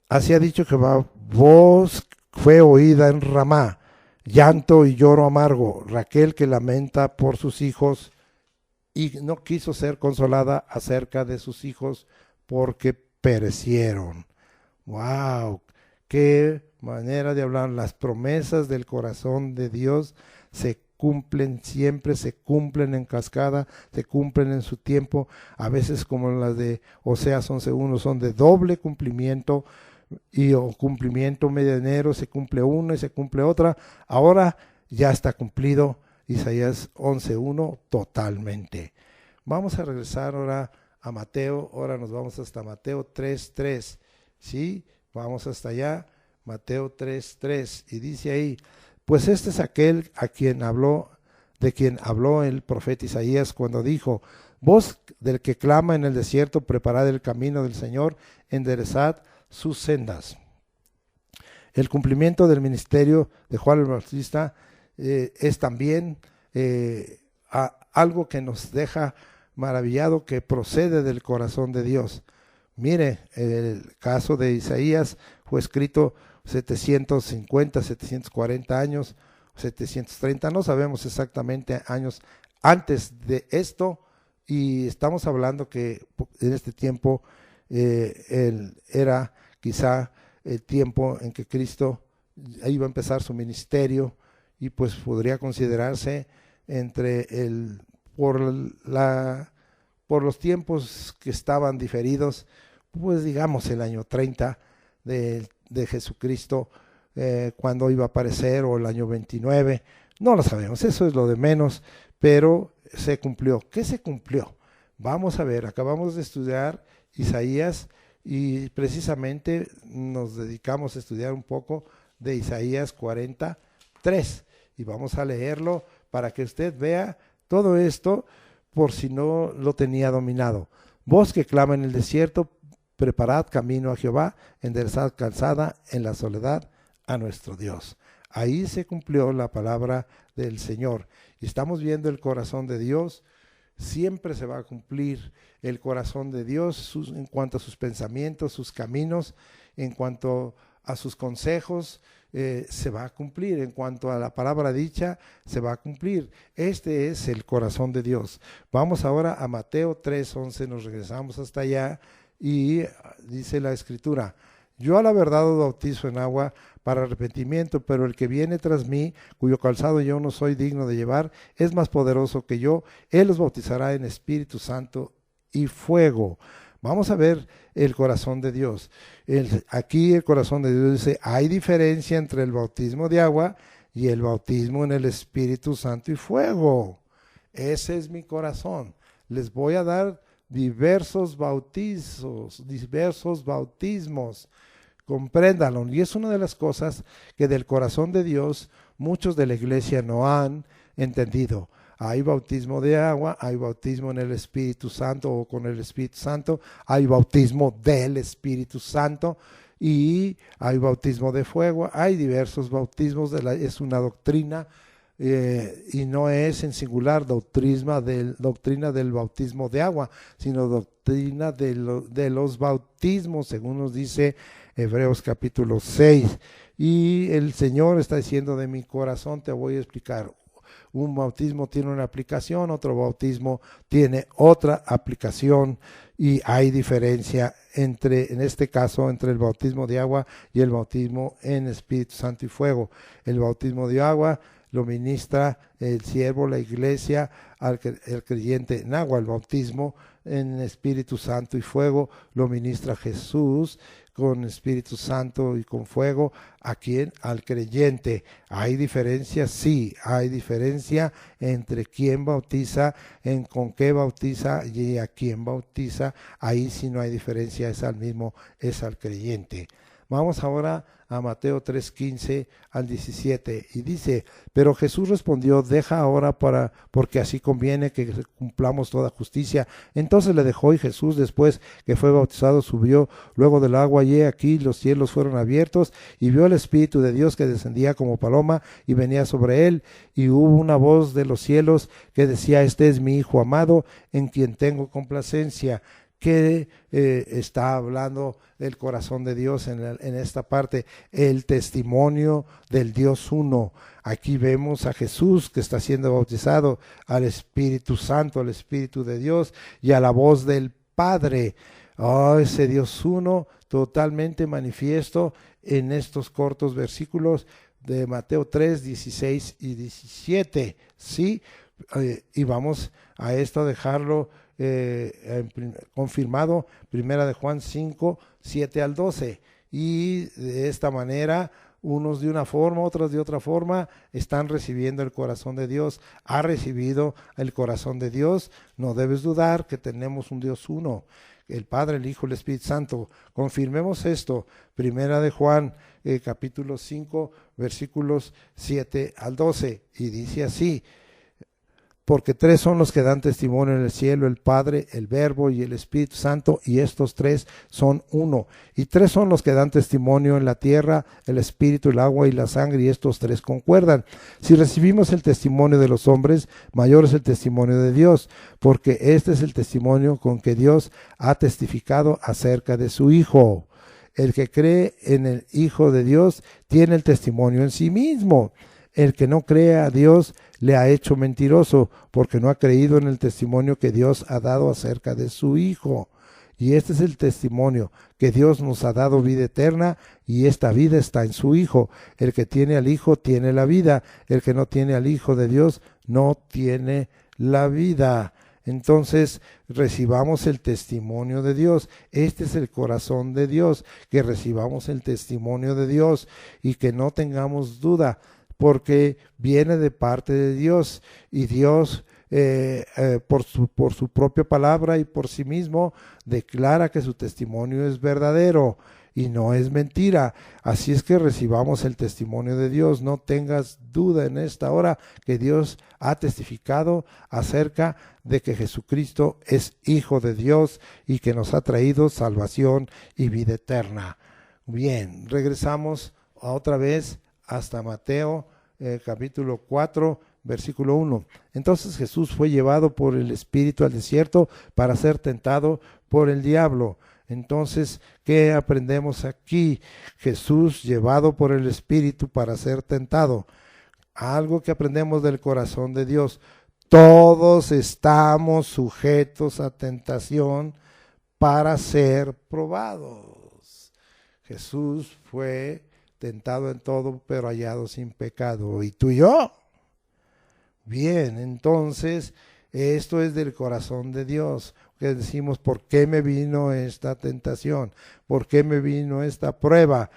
Así ha dicho Jehová: voz fue oída en Ramá, llanto y lloro amargo, Raquel que lamenta por sus hijos y no quiso ser consolada acerca de sus hijos porque perecieron. ¡Wow! ¡Qué manera de hablar! Las promesas del corazón de Dios se cumplen siempre, se cumplen en cascada, se cumplen en su tiempo. A veces, como las de Oseas 11:1, son de doble cumplimiento, y o cumplimiento medianero, se cumple una y se cumple otra. Ahora ya está cumplido Isaías 11:1 totalmente. Vamos a regresar ahora a Mateo. Ahora nos vamos hasta Mateo 3:3. ¿Sí? Vamos hasta allá. Mateo 3:3. Y dice ahí: pues este es aquel de quien habló el profeta Isaías cuando dijo: voz del que clama en el desierto, preparad el camino del Señor, enderezad sus sendas. El cumplimiento del ministerio de Juan el Bautista es también algo que nos deja maravillado, que procede del corazón de Dios. Mire, el caso de Isaías fue escrito 750, 740 años, 730, no sabemos exactamente años antes de esto, y estamos hablando que en este tiempo era quizá el tiempo en que Cristo iba a empezar su ministerio, y pues podría considerarse por los tiempos que estaban diferidos, pues digamos el año 30 de Jesucristo, cuando iba a aparecer, o el año 29, no lo sabemos, eso es lo de menos, pero se cumplió. ¿Qué se cumplió? Vamos a ver, acabamos de estudiar Isaías y precisamente nos dedicamos a estudiar un poco de Isaías 43 y vamos a leerlo para que usted vea todo esto por si no lo tenía dominado. Voz que clama en el desierto, preparad camino a Jehová, enderezad calzada en la soledad a nuestro Dios. Ahí se cumplió la palabra del Señor. Y estamos viendo el corazón de Dios. Siempre se va a cumplir el corazón de Dios en cuanto a sus pensamientos, sus caminos, en cuanto a sus consejos, se va a cumplir. En cuanto a la palabra dicha, se va a cumplir. Este es el corazón de Dios. Vamos ahora a Mateo 3:11, nos regresamos hasta allá y dice la Escritura: yo a la verdad os bautizo en agua para arrepentimiento, pero el que viene tras mí, cuyo calzado yo no soy digno de llevar, es más poderoso que yo. Él os bautizará en Espíritu Santo y fuego. Vamos a ver el corazón de Dios. Aquí el corazón de Dios dice: hay diferencia entre el bautismo de agua y el bautismo en el Espíritu Santo y fuego. Ese es mi corazón. Les voy a dar diversos bautismos. Compréndanlo. Y es una de las cosas que del corazón de Dios muchos de la iglesia no han entendido. Hay bautismo de agua, hay bautismo en el Espíritu Santo o con el Espíritu Santo, hay bautismo del Espíritu Santo y hay bautismo de fuego. Hay diversos bautismos, es una doctrina y no es en singular doctrina del bautismo de agua, sino doctrina de los bautismos, según nos dice Hebreos capítulo 6. Y el Señor está diciendo: de mi corazón te voy a explicar. Un bautismo tiene una aplicación, otro bautismo tiene otra aplicación, y hay diferencia en este caso, entre el bautismo de agua y el bautismo en Espíritu Santo y fuego. El bautismo de agua lo ministra el siervo, la iglesia, el creyente en agua. El bautismo en Espíritu Santo y fuego lo ministra Jesús con Espíritu Santo y con fuego. ¿A quién? Al creyente. ¿Hay diferencia? Sí, hay diferencia entre quién bautiza, con qué bautiza y a quién bautiza. Ahí sí no hay diferencia, es al creyente. Vamos ahora a Mateo 3:15 al 17, y dice: pero Jesús respondió: deja ahora porque así conviene que cumplamos toda justicia. Entonces le dejó, y Jesús, después que fue bautizado, subió luego del agua, y he aquí los cielos fueron abiertos, y vio el Espíritu de Dios que descendía como paloma y venía sobre él, y hubo una voz de los cielos que decía: este es mi Hijo amado, en quien tengo complacencia. Que está hablando del corazón de Dios en esta parte, el testimonio del Dios uno. Aquí vemos a Jesús que está siendo bautizado, al Espíritu Santo, al Espíritu de Dios y a la voz del Padre. Ese Dios uno totalmente manifiesto en estos cortos versículos de Mateo 3, 16 y 17. ¿Sí? Y vamos a esto a dejarlo confirmado, primera de Juan 5, 7 al 12, y de esta manera, unos de una forma, otros de otra forma, están recibiendo el corazón de Dios. Ha recibido el corazón de Dios. No debes dudar que tenemos un Dios uno, el Padre, el Hijo, el Espíritu Santo. Confirmemos esto, primera de Juan capítulo 5, versículos 7 al 12, y dice así: porque tres son los que dan testimonio en el cielo, el Padre, el Verbo y el Espíritu Santo, y estos tres son uno. Y tres son los que dan testimonio en la tierra, el Espíritu, el agua y la sangre, y estos tres concuerdan. Si recibimos el testimonio de los hombres, mayor es el testimonio de Dios, porque este es el testimonio con que Dios ha testificado acerca de su Hijo. El que cree en el Hijo de Dios tiene el testimonio en sí mismo. El que no cree a Dios le ha hecho mentiroso, porque no ha creído en el testimonio que Dios ha dado acerca de su Hijo. Y este es el testimonio, que Dios nos ha dado vida eterna, y esta vida está en su Hijo. El que tiene al Hijo tiene la vida. El que no tiene al Hijo de Dios no tiene la vida. Entonces, recibamos el testimonio de Dios. Este es el corazón de Dios, que recibamos el testimonio de Dios y que no tengamos duda, porque viene de parte de Dios, y Dios por su propia palabra y por sí mismo declara que su testimonio es verdadero y no es mentira. Así es que recibamos el testimonio de Dios. No tengas duda en esta hora que Dios ha testificado acerca de que Jesucristo es Hijo de Dios y que nos ha traído salvación y vida eterna. Bien, regresamos otra vez hasta Mateo capítulo 4, versículo 1. Entonces Jesús fue llevado por el Espíritu al desierto para ser tentado por el diablo. Entonces, ¿qué aprendemos aquí? Jesús llevado por el Espíritu para ser tentado. Algo que aprendemos del corazón de Dios. Todos estamos sujetos a tentación para ser probados. Jesús fue tentado en todo, pero hallado sin pecado. ¿Y tú y yo? Bien, entonces, esto es del corazón de Dios. Que decimos: ¿por qué me vino esta tentación? ¿Por qué me vino esta prueba?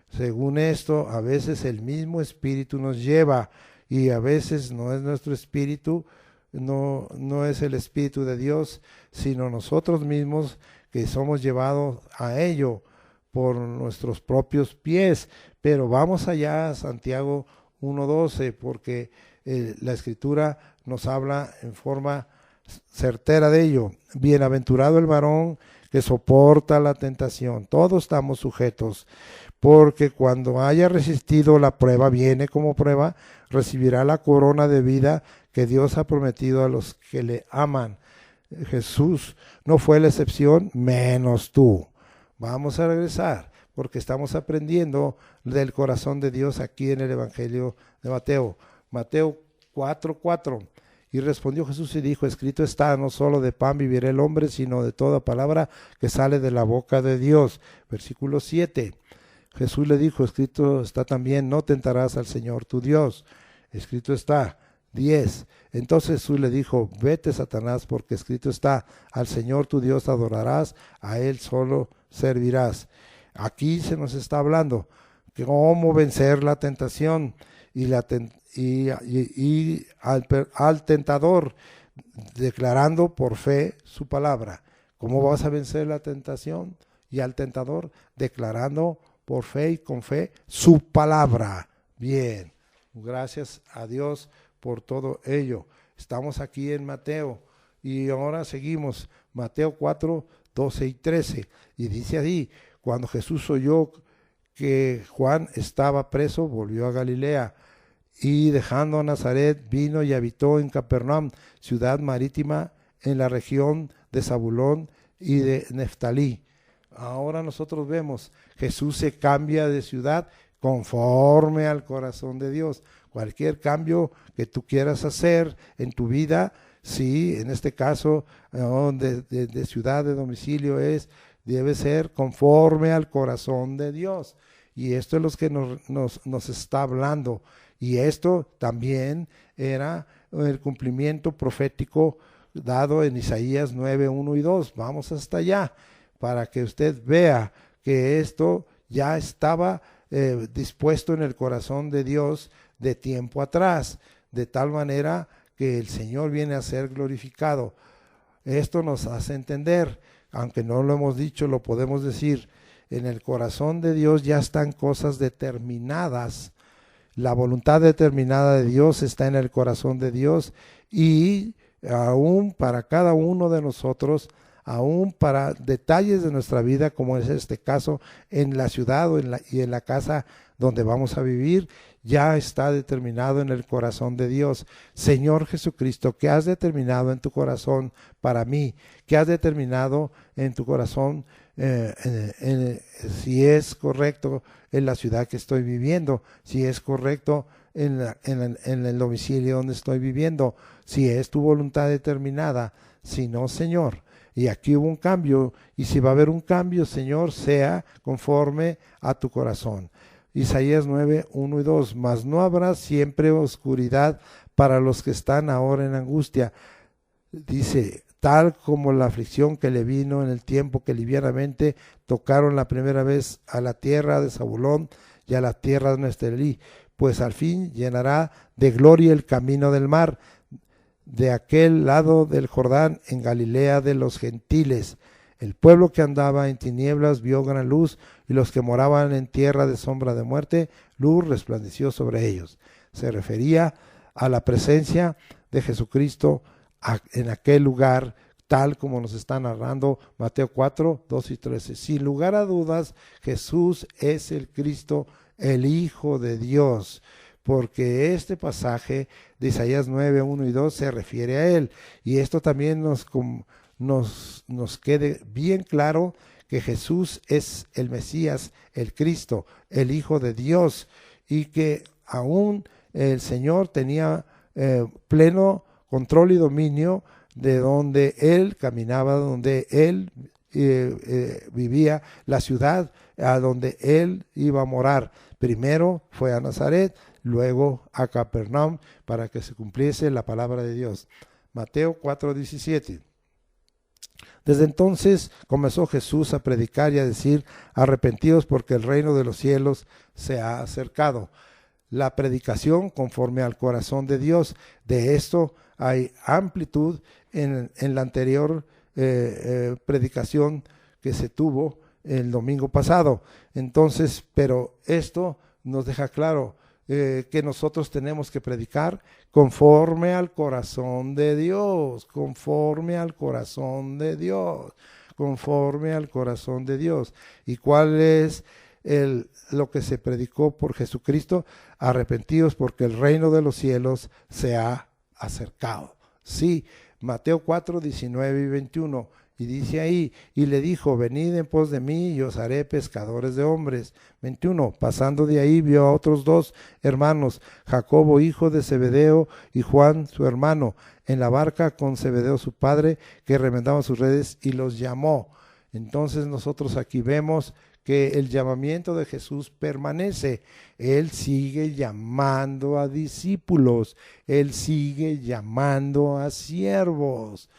Según esto, a veces el mismo Espíritu nos lleva, y a veces no es nuestro Espíritu, no es el Espíritu de Dios, sino nosotros mismos que somos llevados a ello por nuestros propios pies. Pero vamos allá a Santiago 1:12, porque la Escritura nos habla en forma certera de ello. Bienaventurado el varón que soporta la tentación. Todos estamos sujetos, porque cuando haya resistido la prueba, viene como prueba, recibirá la corona de vida que Dios ha prometido a los que le aman. Jesús no fue la excepción, menos tú. Vamos a regresar, porque estamos aprendiendo del corazón de Dios aquí en el Evangelio de Mateo. Mateo 4:4. Y respondió Jesús y dijo, escrito está, no solo de pan vivirá el hombre, sino de toda palabra que sale de la boca de Dios. Versículo 7. Jesús le dijo, escrito está también, no tentarás al Señor tu Dios. Escrito está. 10. Entonces Jesús le dijo, vete Satanás, porque escrito está, al Señor tu Dios adorarás, a Él solo servirás. Aquí se nos está hablando que cómo vencer la tentación y al tentador, declarando por fe su palabra. ¿Cómo vas a vencer la tentación y al tentador? Declarando por fe y con fe su palabra. Bien, gracias a Dios por todo ello. Estamos aquí en Mateo y ahora seguimos. Mateo 4, 12 y 13. Y dice así, cuando Jesús oyó que Juan estaba preso, volvió a Galilea y dejando a Nazaret vino y habitó en Capernaum, ciudad marítima en la región de Zabulón y de Neftalí. Ahora nosotros vemos, Jesús se cambia de ciudad conforme al corazón de Dios. Cualquier cambio que tú quieras hacer en tu vida, sí, en este caso de ciudad, de domicilio, debe ser conforme al corazón de Dios. Y esto es lo que nos está hablando. Y esto también era el cumplimiento profético dado en Isaías 9, 1 y 2. Vamos hasta allá para que usted vea que esto ya estaba dispuesto en el corazón de Dios de tiempo atrás, de tal manera que el Señor viene a ser glorificado. Esto nos hace entender, aunque no lo hemos dicho, lo podemos decir, en el corazón de Dios ya están cosas determinadas. La voluntad determinada de Dios está en el corazón de Dios y aún para cada uno de nosotros, aún para detalles de nuestra vida, como es este caso, en la ciudad y en la casa donde vamos a vivir, ya está determinado en el corazón de Dios. Señor Jesucristo, ¿qué has determinado en tu corazón para mí? ¿Qué has determinado en tu corazón si es correcto en la ciudad que estoy viviendo? Si es correcto en el domicilio donde estoy viviendo, si es tu voluntad determinada. Si no, Señor, y aquí hubo un cambio, y si va a haber un cambio, Señor, sea conforme a tu corazón. Isaías 9, 1 y 2, mas no habrá siempre oscuridad para los que están ahora en angustia. Dice, tal como la aflicción que le vino en el tiempo que livianamente tocaron la primera vez a la tierra de Zabulón y a la tierra de Neftalí, pues al fin llenará de gloria el camino del mar, de aquel lado del Jordán, en Galilea de los gentiles. El pueblo que andaba en tinieblas vio gran luz, y los que moraban en tierra de sombra de muerte, luz resplandeció sobre ellos. Se refería a la presencia de Jesucristo en aquel lugar, tal como nos está narrando Mateo 4, 2 y 13. Sin lugar a dudas, Jesús es el Cristo, el Hijo de Dios, porque este pasaje de Isaías 9, 1 y 2 se refiere a Él. Y esto también nos quede bien claro que Jesús es el Mesías, el Cristo, el Hijo de Dios, y que aún el Señor tenía pleno control y dominio de donde Él caminaba, donde Él vivía, la ciudad a donde Él iba a morar. Primero fue a Nazaret, luego a Capernaum, para que se cumpliese la palabra de Dios. Mateo 4:17. Desde entonces comenzó Jesús a predicar y a decir, arrepentidos porque el reino de los cielos se ha acercado. La predicación conforme al corazón de Dios. De esto hay amplitud en la anterior predicación que se tuvo el domingo pasado. Entonces, pero esto nos deja claro, que nosotros tenemos que predicar conforme al corazón de Dios, conforme al corazón de Dios, conforme al corazón de Dios. ¿Y cuál es lo que se predicó por Jesucristo? Arrepentidos porque el reino de los cielos se ha acercado. Sí, Mateo 4, 19 y 21. Y dice ahí, y le dijo, venid en pos de mí y os haré pescadores de hombres. 21, pasando de ahí vio a otros dos hermanos, Jacobo hijo de Zebedeo y Juan su hermano, en la barca con Zebedeo su padre, que remendaban sus redes, y los llamó. Entonces nosotros aquí vemos que el llamamiento de Jesús permanece. Él sigue llamando a discípulos, Él sigue llamando a siervos.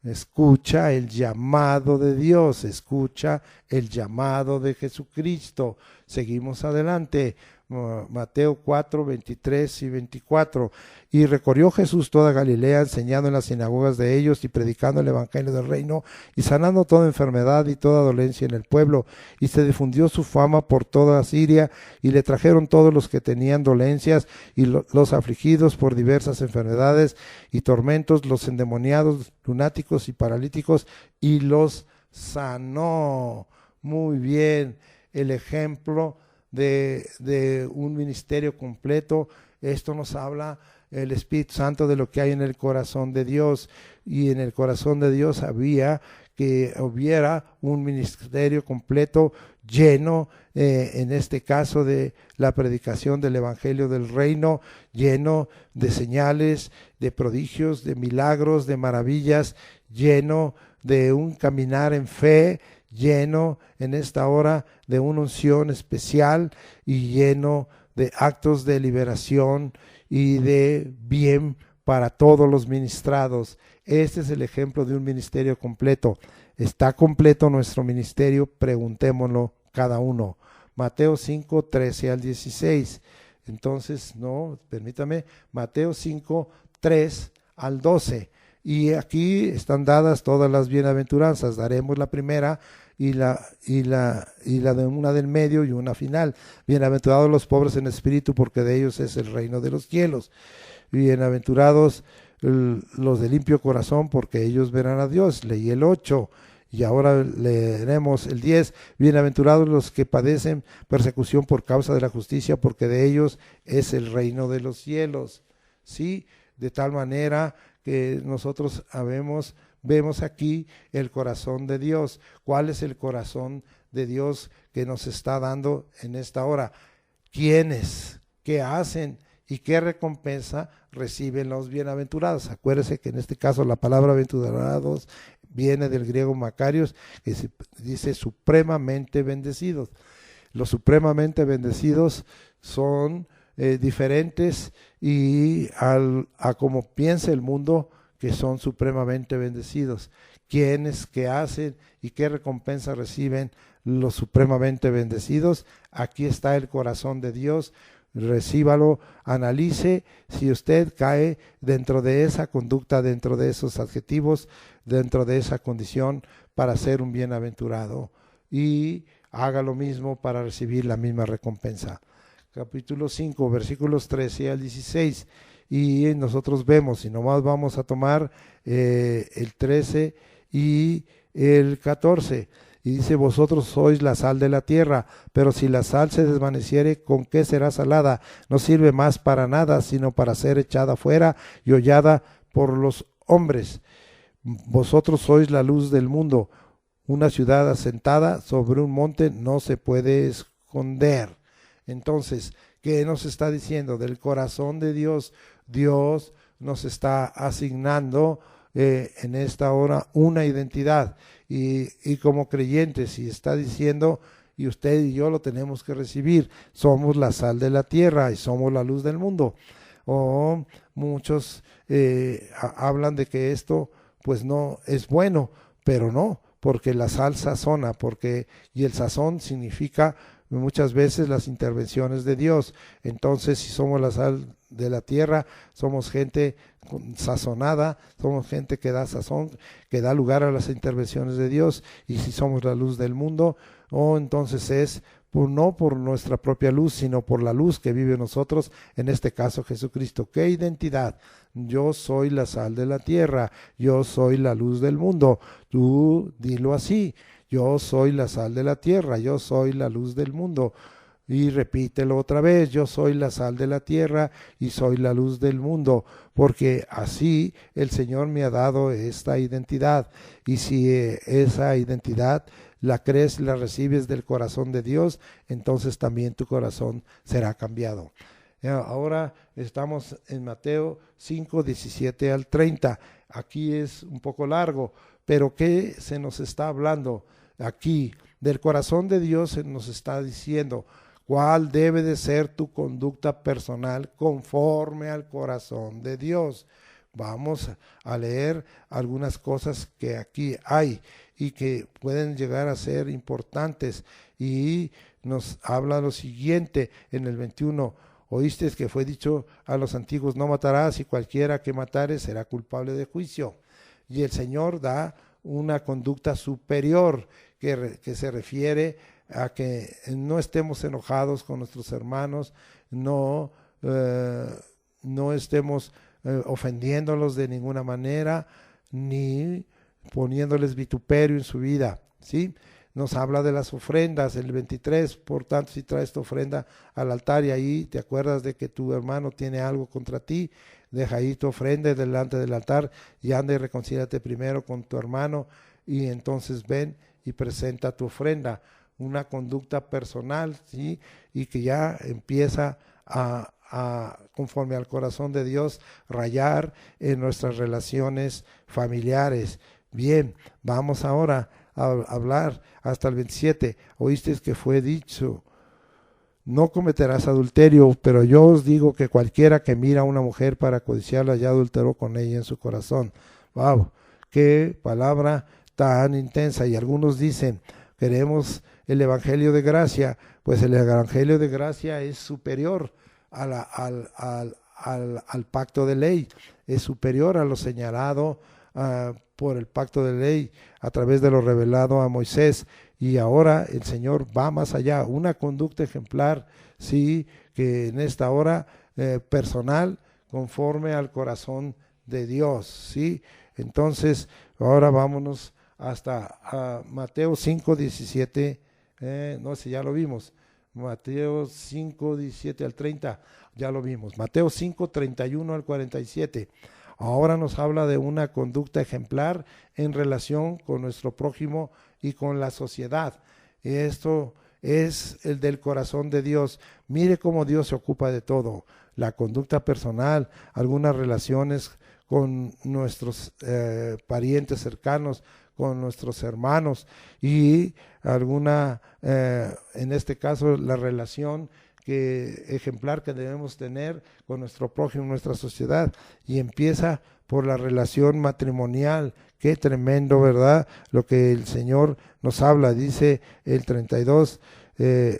Escucha el llamado de Dios, escucha el llamado de Jesucristo. Seguimos adelante. Mateo 4, 23 y 24. Y recorrió Jesús toda Galilea, enseñando en las sinagogas de ellos y predicando el evangelio del reino y sanando toda enfermedad y toda dolencia en el pueblo. Y se difundió su fama por toda Siria, y le trajeron todos los que tenían dolencias y los afligidos por diversas enfermedades y tormentos, los endemoniados, lunáticos y paralíticos, y los sanó. Muy bien, el ejemplo de un ministerio completo. Esto nos habla el Espíritu Santo de lo que hay en el corazón de Dios, y en el corazón de Dios había que hubiera un ministerio completo lleno, en este caso de la predicación del Evangelio del Reino, lleno de señales, de prodigios, de milagros, de maravillas, lleno de un caminar en fe, lleno en esta hora de una unción especial y lleno de actos de liberación y de bien para todos los ministrados. Este es el ejemplo de un ministerio completo. ¿Está completo nuestro ministerio? Preguntémoslo cada uno. Mateo 5, 13 al 16. Entonces, no, permítame, Mateo 5, 3 al 12. Y aquí están dadas todas las bienaventuranzas. Daremos la primera y la de una del medio y una final. Bienaventurados los pobres en espíritu, porque de ellos es el reino de los cielos. Bienaventurados los de limpio corazón, porque ellos verán a Dios. Leí el 8 y ahora leeremos el 10. Bienaventurados los que padecen persecución por causa de la justicia, porque de ellos es el reino de los cielos. Sí, de tal manera que nosotros vemos aquí el corazón de Dios. ¿Cuál es el corazón de Dios que nos está dando en esta hora? ¿Quiénes? ¿Qué hacen? ¿Y qué recompensa reciben los bienaventurados? Acuérdense que en este caso la palabra bienaventurados viene del griego Macarios, que dice supremamente bendecidos. Los supremamente bendecidos son diferentes y a como piensa el mundo, que son supremamente bendecidos. ¿Quiénes? ¿Qué hacen? ¿Y qué recompensa reciben los supremamente bendecidos? Aquí está el corazón de Dios. Recíbalo, analice si usted cae dentro de esa conducta, dentro de esos adjetivos, dentro de esa condición para ser un bienaventurado, y haga lo mismo para recibir la misma recompensa. Capítulo 5, versículos 13 al 16. Y nosotros vemos, y nomás vamos a tomar el 13 y el 14. Y dice, vosotros sois la sal de la tierra, pero si la sal se desvaneciere, ¿con qué será salada? No sirve más para nada, sino para ser echada fuera y hollada por los hombres. Vosotros sois la luz del mundo. Una ciudad asentada sobre un monte no se puede esconder. Entonces, ¿qué nos está diciendo? Del corazón de Dios, Dios nos está asignando en esta hora una identidad, y como creyentes, y está diciendo, y usted y yo lo tenemos que recibir, somos la sal de la tierra y somos la luz del mundo. Muchos hablan de que esto pues no es bueno, pero no, porque la sal sazona, y el sazón significa muchas veces las intervenciones de Dios. Entonces, si somos la sal de la tierra, somos gente sazonada, somos gente que da sazón, que da lugar a las intervenciones de Dios. Y si somos la luz del mundo, entonces es no por nuestra propia luz, sino por la luz que vive en nosotros, en este caso Jesucristo. ¿Qué identidad? Yo soy la sal de la tierra, yo soy la luz del mundo. Tú dilo así, yo soy la sal de la tierra, yo soy la luz del mundo. Y repítelo otra vez, yo soy la sal de la tierra y soy la luz del mundo, porque así el Señor me ha dado esta identidad. Y si esa identidad la crees, la recibes del corazón de Dios, entonces también tu corazón será cambiado. Ahora estamos en Mateo 5, 17 al 30. Aquí es un poco largo, pero ¿qué se nos está hablando aquí? Del corazón de Dios se nos está diciendo cuál debe de ser tu conducta personal conforme al corazón de Dios. Vamos a leer algunas cosas que aquí hay y que pueden llegar a ser importantes. Y nos habla lo siguiente en el 21. Oíste que fue dicho a los antiguos, no matarás, y cualquiera que matare será culpable de juicio. Y el Señor da una conducta superior que se refiere a que no estemos enojados con nuestros hermanos, no estemos ofendiéndolos de ninguna manera, ni poniéndoles vituperio en su vida, ¿sí? Nos habla de las ofrendas, el 23, por tanto, si traes tu ofrenda al altar y ahí te acuerdas de que tu hermano tiene algo contra ti, deja ahí tu ofrenda delante del altar y anda y reconcíliate primero con tu hermano y entonces ven y presenta tu ofrenda. Una conducta personal, ¿sí? Y que ya empieza a conforme al corazón de Dios, rayar en nuestras relaciones familiares. Bien, vamos ahora a hablar hasta el 27. Oísteis que fue dicho, no cometerás adulterio, pero yo os digo que cualquiera que mira a una mujer para codiciarla ya adulteró con ella en su corazón. Wow, qué palabra tan intensa. Y algunos dicen, queremos el evangelio de gracia. Pues el evangelio de gracia es superior al pacto de ley, es superior a lo señalado por el pacto de ley a través de lo revelado a Moisés. Y ahora el Señor va más allá, una conducta ejemplar, sí, que en esta hora personal, conforme al corazón de Dios, sí. Entonces ahora vámonos hasta Mateo 5, 17, no sé, ya lo vimos. Mateo 5, 17 al 30, ya lo vimos. Mateo 5, 31 al 47. Ahora nos habla de una conducta ejemplar en relación con nuestro prójimo y con la sociedad. Esto es el del corazón de Dios. Mire cómo Dios se ocupa de todo. La conducta personal, algunas relaciones con nuestros parientes cercanos, con nuestros hermanos y alguna, en este caso, la relación ejemplar que debemos tener con nuestro prójimo, nuestra sociedad, y empieza por la relación matrimonial. Qué tremendo, ¿verdad? Lo que el Señor nos habla, dice el 32,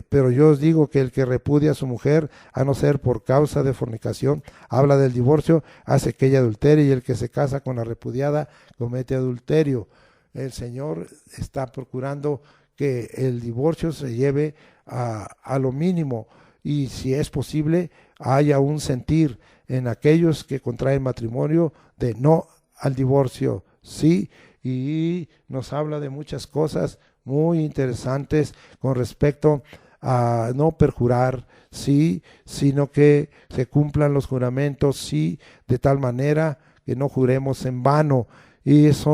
pero yo os digo que el que repudia a su mujer, a no ser por causa de fornicación, habla del divorcio, hace que ella adultere, y el que se casa con la repudiada comete adulterio. El Señor está procurando que el divorcio se lleve a lo mínimo, y si es posible haya un sentir en aquellos que contraen matrimonio de no al divorcio, sí. Y nos habla de muchas cosas muy interesantes con respecto a no perjurar, sí, sino que se cumplan los juramentos, sí, de tal manera que no juremos en vano. Y es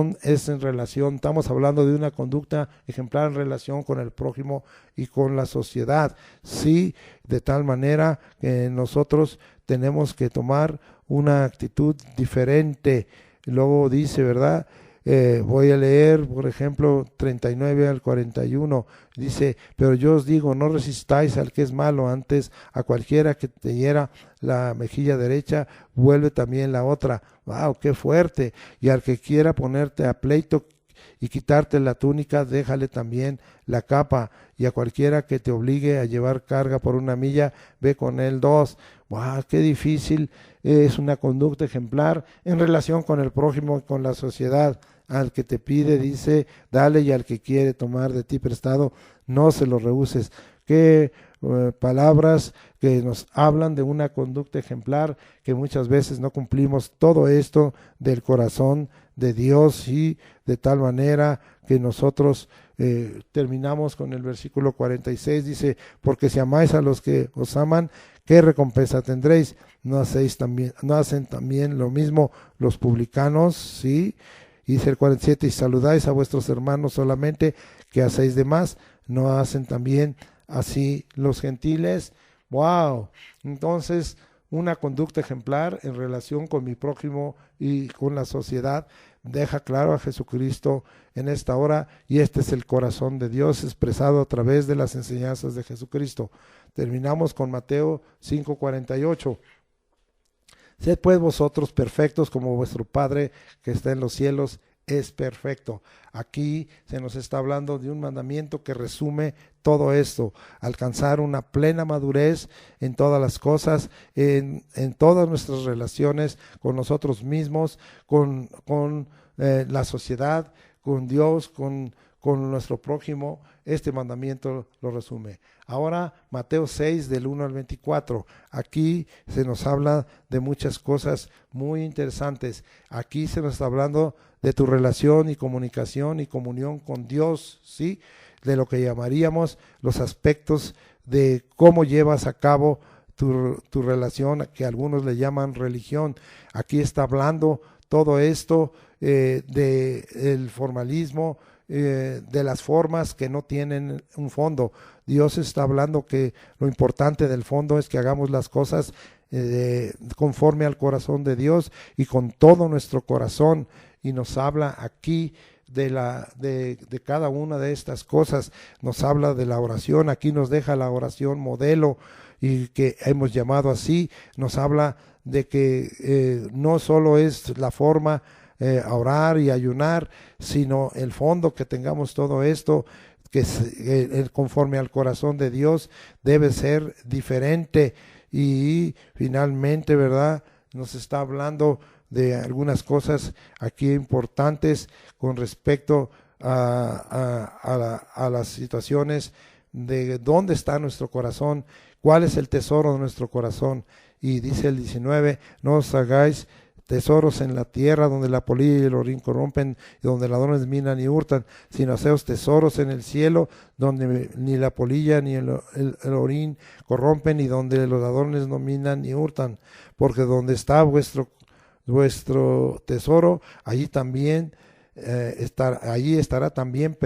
en relación, estamos hablando de una conducta ejemplar en relación con el prójimo y con la sociedad, sí, de tal manera que nosotros tenemos que tomar una actitud diferente. Luego dice, ¿verdad? Voy a leer, por ejemplo, 39 al 41, dice, pero yo os digo, no resistáis al que es malo, antes a cualquiera que te hiera la mejilla derecha, vuelve también la otra. ¡Wow, qué fuerte! Y al que quiera ponerte a pleito y quitarte la túnica, déjale también la capa, y a cualquiera que te obligue a llevar carga por 1 milla, ve con él 2. ¡Wow, qué difícil! Es una conducta ejemplar en relación con el prójimo y con la sociedad. Al que te pide, dice, dale, y al que quiere tomar de ti prestado, no se lo rehuses. qué palabras que nos hablan de una conducta ejemplar, que muchas veces no cumplimos todo esto del corazón de Dios, y de tal manera que nosotros terminamos con el versículo 46, dice, porque si amáis a los que os aman, ¿qué recompensa tendréis? ¿No hacen también lo mismo los publicanos? ¿Sí? Y dice el 47, y saludáis a vuestros hermanos solamente, que hacéis de más, ¿no hacen también así los gentiles? ¡Wow! Entonces, una conducta ejemplar en relación con mi prójimo y con la sociedad deja claro a Jesucristo en esta hora, y este es el corazón de Dios expresado a través de las enseñanzas de Jesucristo. Terminamos con Mateo 5:48. Sed pues vosotros perfectos como vuestro Padre que está en los cielos es perfecto. Aquí se nos está hablando de un mandamiento que resume todo esto: alcanzar una plena madurez en todas las cosas, en todas nuestras relaciones con nosotros mismos, con la sociedad, con Dios, con nuestro prójimo. Este mandamiento lo resume. Ahora Mateo 6 del 1 al 24. Aquí se nos habla de muchas cosas muy interesantes. Aquí se nos está hablando de tu relación y comunicación y comunión con Dios, ¿sí? De lo que llamaríamos los aspectos de cómo llevas a cabo tu relación, que algunos le llaman religión. Aquí está hablando todo esto del formalismo, de las formas que no tienen un fondo. Dios está hablando que lo importante del fondo es que hagamos las cosas conforme al corazón de Dios y con todo nuestro corazón, y nos habla aquí de cada una de estas cosas. Nos habla de la oración, aquí nos deja la oración modelo, y que hemos llamado así. Nos habla de que no solo es la forma a orar y ayunar, sino el fondo, que tengamos todo esto, que conforme al corazón de Dios debe ser diferente. Y finalmente, ¿verdad?, nos está hablando de algunas cosas aquí importantes con respecto a las situaciones de dónde está nuestro corazón, cuál es el tesoro de nuestro corazón. Y dice el 19, no os hagáis tesoros en la tierra, donde la polilla y el orín corrompen, y donde ladrones minan y hurtan, sino haceos tesoros en el cielo, donde ni la polilla ni el orín corrompen, y donde los ladrones no minan ni hurtan, porque donde está vuestro tesoro, allí estará también,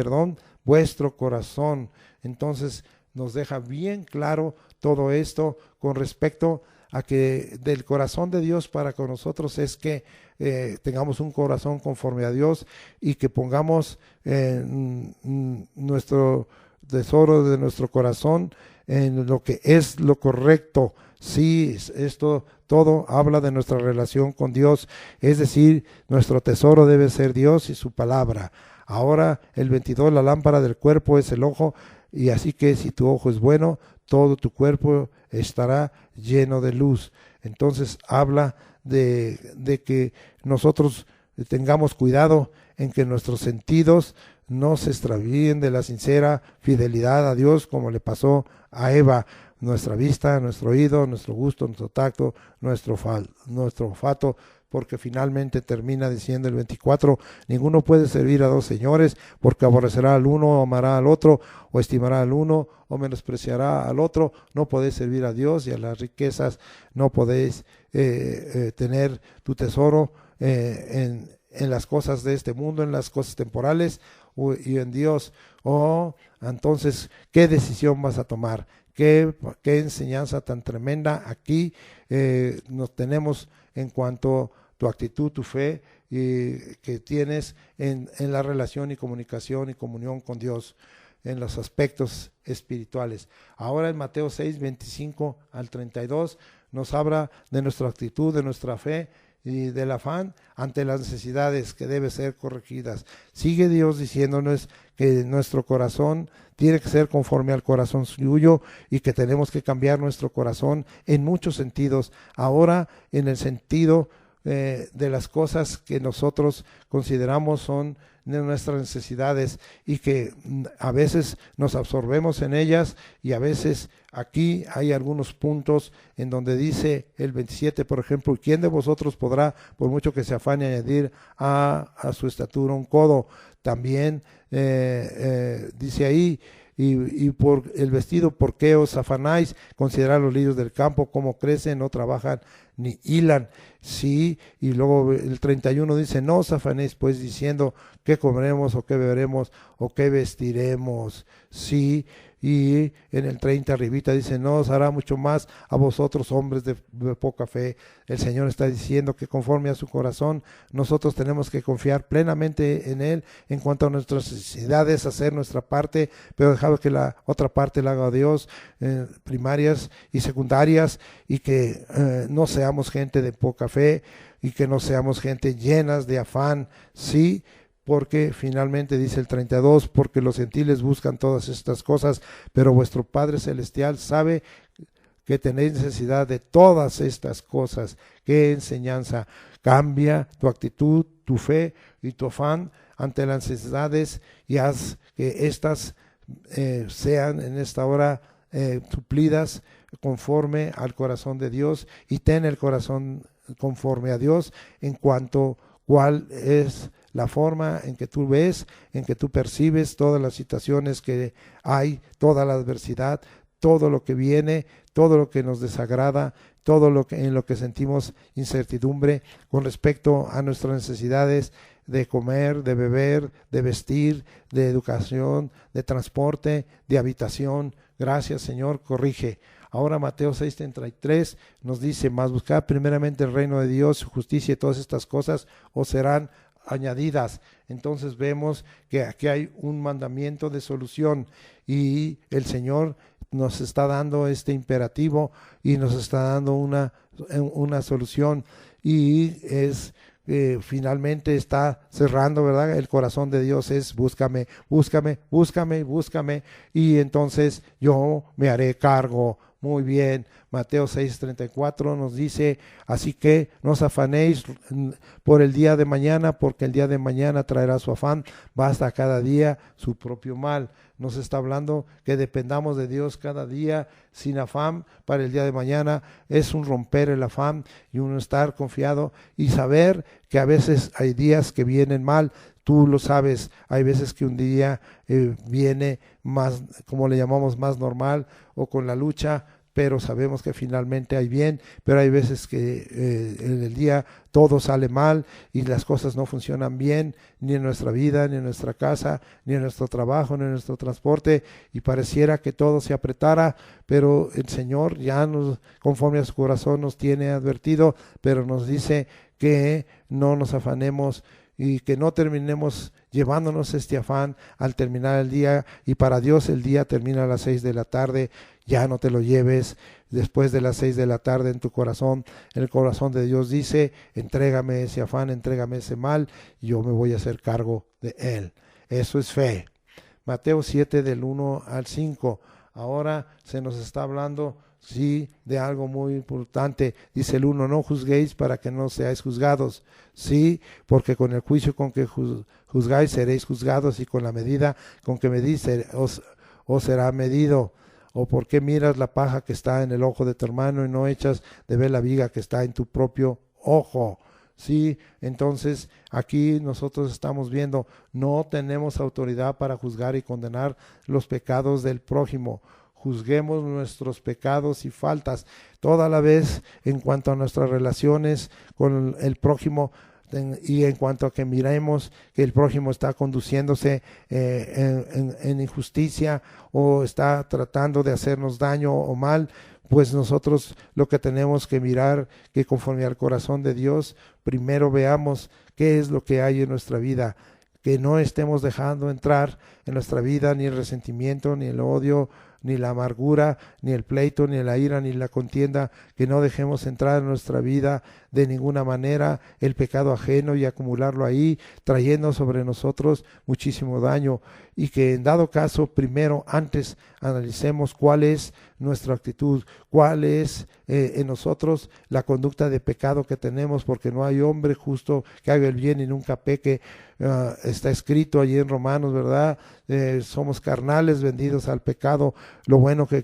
vuestro corazón. Entonces nos deja bien claro todo esto con respecto a que del corazón de Dios para con nosotros es que tengamos un corazón conforme a Dios, y que pongamos nuestro tesoro de nuestro corazón en lo que es lo correcto. Sí, esto todo habla de nuestra relación con Dios, es decir, nuestro tesoro debe ser Dios y su palabra. Ahora el 22, la lámpara del cuerpo es el ojo, y así que si tu ojo es bueno, todo tu cuerpo estará lleno de luz. Entonces habla de que nosotros tengamos cuidado en que nuestros sentidos no se extravíen de la sincera fidelidad a Dios, como le pasó a Eva. Nuestra vista, nuestro oído, nuestro gusto, nuestro tacto, nuestro olfato, porque finalmente termina diciendo el 24, ninguno puede servir a dos señores, porque aborrecerá al uno o amará al otro, o estimará al uno o menospreciará al otro. No podéis servir a Dios y a las riquezas, no podéis tener tu tesoro en las cosas de este mundo, en las cosas temporales, y en Dios. Entonces, ¿qué decisión vas a tomar? ¿Qué enseñanza tan tremenda aquí nos tenemos en cuanto a tu actitud, tu fe que tienes en la relación y comunicación y comunión con Dios en los aspectos espirituales? Ahora en Mateo 6, 25 al 32 nos habla de nuestra actitud, de nuestra fe y del afán ante las necesidades que deben ser corregidas. Sigue Dios diciéndonos que nuestro corazón tiene que ser conforme al corazón suyo, y que tenemos que cambiar nuestro corazón en muchos sentidos. Ahora en el sentido de las cosas que nosotros consideramos son de nuestras necesidades y que a veces nos absorbemos en ellas, y a veces aquí hay algunos puntos en donde dice el 27, por ejemplo: ¿quién de vosotros podrá, por mucho que se afane, añadir a su estatura un codo? También dice ahí: y por el vestido, ¿por qué os afanáis? Considerad los lirios del campo, cómo crecen, no trabajan ni hilan. Sí, y luego el 31 dice: no os afanéis pues diciendo qué comeremos o qué beberemos o qué vestiremos. Sí, y en el 30 arribita dice: no os hará mucho más a vosotros, hombres de poca fe. El Señor está diciendo que conforme a su corazón nosotros tenemos que confiar plenamente en Él en cuanto a nuestras necesidades, hacer nuestra parte, pero dejar que la otra parte la haga Dios, primarias y secundarias, y que no seamos gente de poca fe y que no seamos gente llenas de afán. Sí, porque finalmente dice el 32: porque los gentiles buscan todas estas cosas, pero vuestro Padre Celestial sabe que tenéis necesidad de todas estas cosas. ¿Qué enseñanza? Cambia tu actitud, tu fe y tu afán ante las necesidades, y haz que estas sean en esta hora suplidas conforme al corazón de Dios, y ten el corazón conforme a Dios en cuanto cuál es la forma en que tú ves, en que tú percibes todas las situaciones que hay, toda la adversidad, todo lo que viene, todo lo que nos desagrada, todo lo que en lo que sentimos incertidumbre con respecto a nuestras necesidades de comer, de beber, de vestir, de educación, de transporte, de habitación. Gracias, Señor, corrige. Ahora Mateo 6:33 nos dice: mas buscad primeramente el reino de Dios, su justicia, y todas estas cosas os serán añadidas. Entonces vemos que aquí hay un mandamiento de solución, y el Señor nos está dando este imperativo y nos está dando una solución, y es finalmente está cerrando, ¿verdad? El corazón de Dios es: búscame, búscame, búscame, búscame, y entonces yo me haré cargo. Muy bien, Mateo 6:34 nos dice: así que no os afanéis por el día de mañana, porque el día de mañana traerá su afán, basta cada día su propio mal. Nos está hablando que dependamos de Dios cada día sin afán para el día de mañana. Es un romper el afán y un estar confiado y saber que a veces hay días que vienen mal. Tú lo sabes, hay veces que un día viene más, como le llamamos, más normal o con la lucha, pero sabemos que finalmente hay bien. Pero hay veces que en el día todo sale mal y las cosas no funcionan bien, ni en nuestra vida, ni en nuestra casa, ni en nuestro trabajo, ni en nuestro transporte, y pareciera que todo se apretara, pero el Señor ya nos, conforme a su corazón, nos tiene advertido, pero nos dice que no nos afanemos y que no terminemos llevándonos este afán al terminar el día. Y para Dios el día termina a las 6 de la tarde. Ya no te lo lleves después de las 6 de la tarde en tu corazón. El corazón de Dios dice: entrégame ese afán, entrégame ese mal, y yo me voy a hacer cargo de él. Eso es fe. Mateo 7 del 1 al 5. Ahora se nos está hablando, sí, de algo muy importante. Dice el 1: no juzguéis para que no seáis juzgados. Sí, porque con el juicio con que juzgáis seréis juzgados, y con la medida con que medís os será medido. ¿O por qué miras la paja que está en el ojo de tu hermano y no echas de ver la viga que está en tu propio ojo? Sí, entonces aquí nosotros estamos viendo, no tenemos autoridad para juzgar y condenar los pecados del prójimo. Juzguemos nuestros pecados y faltas toda la vez en cuanto a nuestras relaciones con el prójimo, y en cuanto a que miremos que el prójimo está conduciéndose en injusticia o está tratando de hacernos daño o mal, pues nosotros lo que tenemos que mirar, que conforme al corazón de Dios, primero veamos qué es lo que hay en nuestra vida, que no estemos dejando entrar en nuestra vida ni el resentimiento, ni el odio, ni la amargura, ni el pleito, ni la ira, ni la contienda, que no dejemos entrar en nuestra vida de ninguna manera el pecado ajeno y acumularlo ahí, trayendo sobre nosotros muchísimo daño, y que en dado caso, primero, antes analicemos cuál es nuestra actitud, cuál es en nosotros la conducta de pecado que tenemos, porque no hay hombre justo que haga el bien y nunca peque. Está escrito allí en Romanos, ¿verdad? Somos carnales vendidos al pecado. Lo bueno que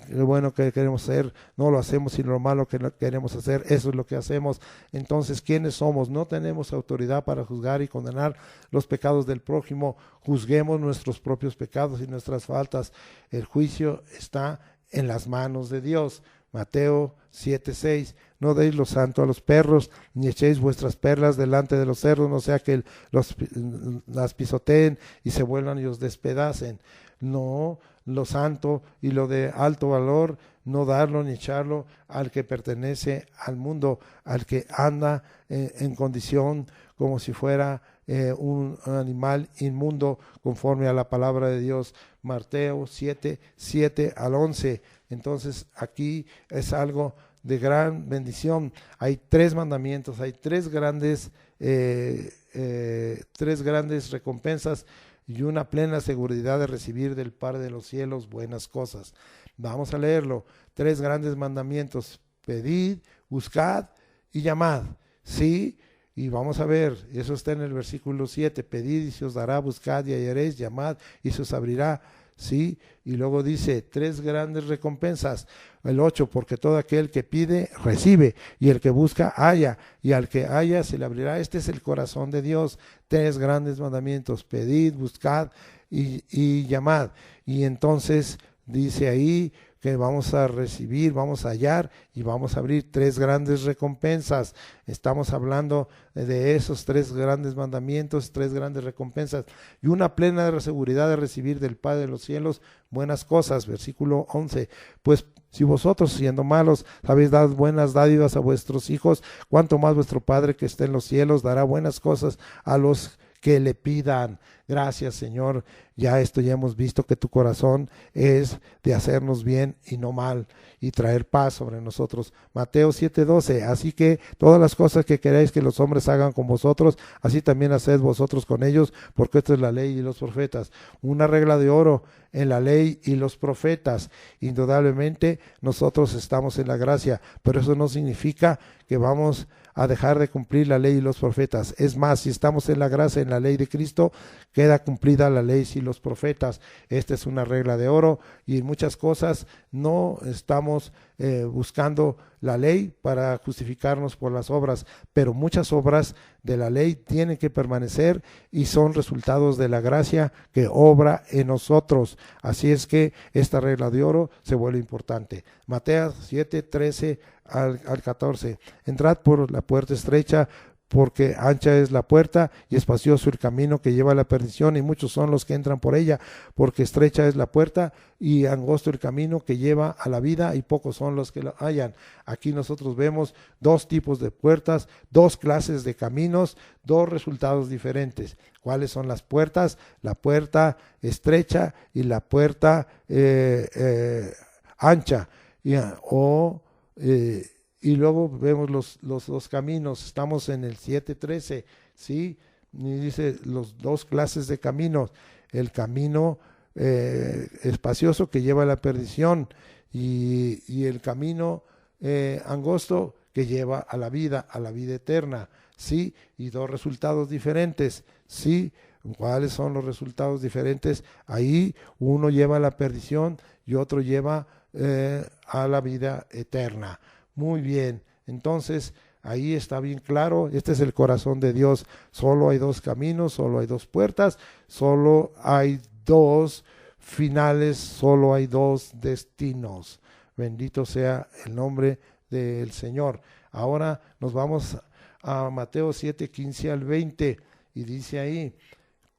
queremos hacer no lo hacemos, sino lo malo que no queremos hacer, eso es lo que hacemos. Entonces, ¿quiénes somos? No tenemos autoridad para juzgar y condenar los pecados del prójimo. Juzguemos nuestros propios pecados y nuestras faltas. El juicio está en las manos de Dios. Mateo 7:6. No deis lo santo a los perros, ni echéis vuestras perlas delante de los cerdos, no sea que las pisoteen y se vuelvan y os despedacen. No, lo santo y lo de alto valor, no darlo ni echarlo al que pertenece al mundo, al que anda en condición como si fuera un animal inmundo, conforme a la palabra de Dios. Mateo 7:7-11. Entonces aquí es algo de gran bendición. Hay 3 mandamientos, hay 3 grandes recompensas y una plena seguridad de recibir del Padre de los cielos buenas cosas. Vamos a leerlo. 3 grandes mandamientos: pedid, buscad y llamad. Sí, y vamos a ver, eso está en el versículo 7, pedid y se os dará, buscad y hallaréis, llamad y se os abrirá. Sí, y luego dice 3 grandes recompensas. El 8, porque todo aquel que pide, recibe, y el que busca, halla, y al que halla se le abrirá. Este es el corazón de Dios. 3 grandes mandamientos: pedid, buscad y llamad. Y entonces dice ahí que vamos a recibir, vamos a hallar y vamos a abrir. 3 grandes recompensas. Estamos hablando de esos 3 grandes mandamientos, 3 grandes recompensas y una plena seguridad de recibir del Padre de los cielos buenas cosas. Versículo 11, pues si vosotros, siendo malos, sabéis dar buenas dádivas a vuestros hijos, cuánto más vuestro Padre que está en los cielos dará buenas cosas a los que le pidan. Gracias, Señor. Ya hemos visto que tu corazón es de hacernos bien y no mal, y traer paz sobre nosotros. Mateo 7:12, así que todas las cosas que queréis que los hombres hagan con vosotros, así también haced vosotros con ellos, porque esto es la ley y los profetas. Una regla de oro en la ley y los profetas. Indudablemente nosotros estamos en la gracia, pero eso no significa que vamos a dejar de cumplir la ley y los profetas. Es más, si estamos en la gracia, en la ley de Cristo, queda cumplida la ley y los profetas. Esta es una regla de oro, y en muchas cosas no estamos buscando la ley para justificarnos por las obras, pero muchas obras de la ley tienen que permanecer y son resultados de la gracia que obra en nosotros. Así es que esta regla de oro se vuelve importante. Mateo 7:13 al 14. Entrad por la puerta estrecha, porque ancha es la puerta y espacioso el camino que lleva a la perdición, y muchos son los que entran por ella, porque estrecha es la puerta y angosto el camino que lleva a la vida, y pocos son los que la hallan. Aquí nosotros vemos 2 tipos de puertas, 2 clases de caminos, 2 resultados diferentes. ¿Cuáles son las puertas? La puerta estrecha y la puerta ancha. Y luego vemos los 2 caminos. Estamos en el 7:13, ¿sí? Y dice los 2 clases de caminos: el camino espacioso que lleva a la perdición, y el camino angosto que lleva a la vida eterna, ¿sí? Y 2 resultados diferentes, ¿sí? ¿Cuáles son los resultados diferentes? Ahí uno lleva a la perdición y otro lleva a la vida eterna. Muy bien, entonces ahí está bien claro, este es el corazón de Dios. Solo hay 2 caminos, solo hay 2 puertas, solo hay 2 finales, solo hay 2 destinos. Bendito sea el nombre del Señor. Ahora nos vamos a Mateo 7:15 al 20, y dice ahí: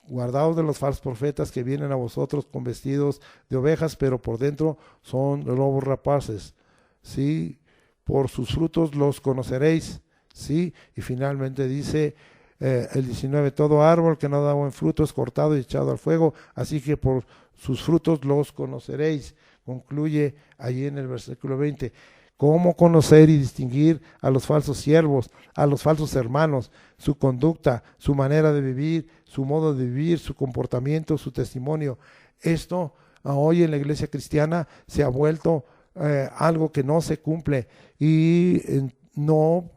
guardaos de los falsos profetas que vienen a vosotros con vestidos de ovejas, pero por dentro son lobos rapaces. Sí, por sus frutos los conoceréis. Sí, y finalmente dice el 19: todo árbol que no da buen fruto es cortado y echado al fuego, así que por sus frutos los conoceréis. concluye allí en el versículo 20. ¿Cómo conocer y distinguir a los falsos siervos, a los falsos hermanos, su conducta, su manera de vivir, su modo de vivir, su comportamiento, su testimonio? Esto hoy en la iglesia cristiana se ha vuelto algo que no se cumple y no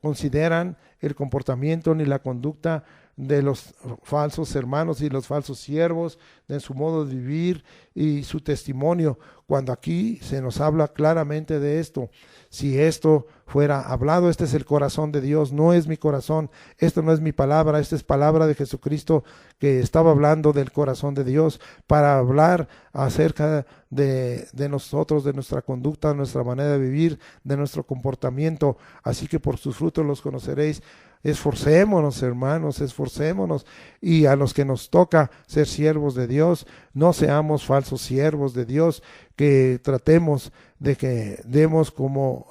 consideran el comportamiento ni la conducta de los falsos hermanos y los falsos siervos, de su modo de vivir y su testimonio, cuando aquí se nos habla claramente de esto. Si esto fuera hablado, este es el corazón de Dios, no es mi corazón, esto no es mi palabra, esta es palabra de Jesucristo que estaba hablando del corazón de Dios para hablar acerca de nosotros, de nuestra conducta, de nuestra manera de vivir, de nuestro comportamiento. Así que por sus frutos los conoceréis. Esforcémonos, hermanos, esforcémonos, y a los que nos toca ser siervos de Dios, no seamos falsos siervos de Dios, que tratemos de que demos como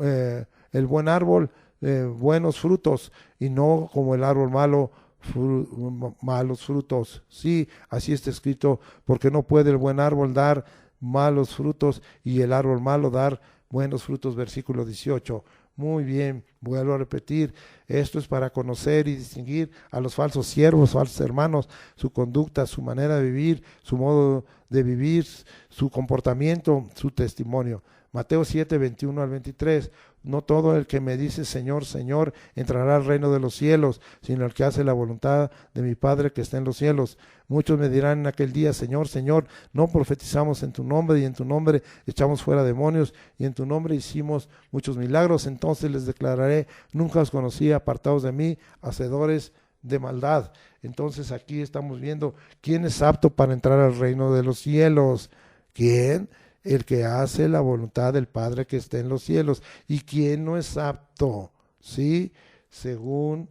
el buen árbol buenos frutos y no como el árbol malo malos frutos. Sí, así está escrito, porque no puede el buen árbol dar malos frutos y el árbol malo dar buenos frutos, versículo 18. Muy bien, vuelvo a repetir, esto es para conocer y distinguir a los falsos siervos, falsos hermanos, su conducta, su manera de vivir, su modo de vivir, su comportamiento, su testimonio. Mateo 7, 21 al 23. No todo el que me dice Señor, Señor, entrará al reino de los cielos, sino el que hace la voluntad de mi Padre que está en los cielos. Muchos me dirán en aquel día, Señor, Señor, no profetizamos en tu nombre, y en tu nombre echamos fuera demonios, y en tu nombre hicimos muchos milagros. Entonces les declararé, nunca os conocí, apartados de mí, hacedores de maldad. Entonces aquí estamos viendo quién es apto para entrar al reino de los cielos. ¿Quién? El que hace la voluntad del Padre que está en los cielos. ¿Y quién no es apto? ¿Sí? Según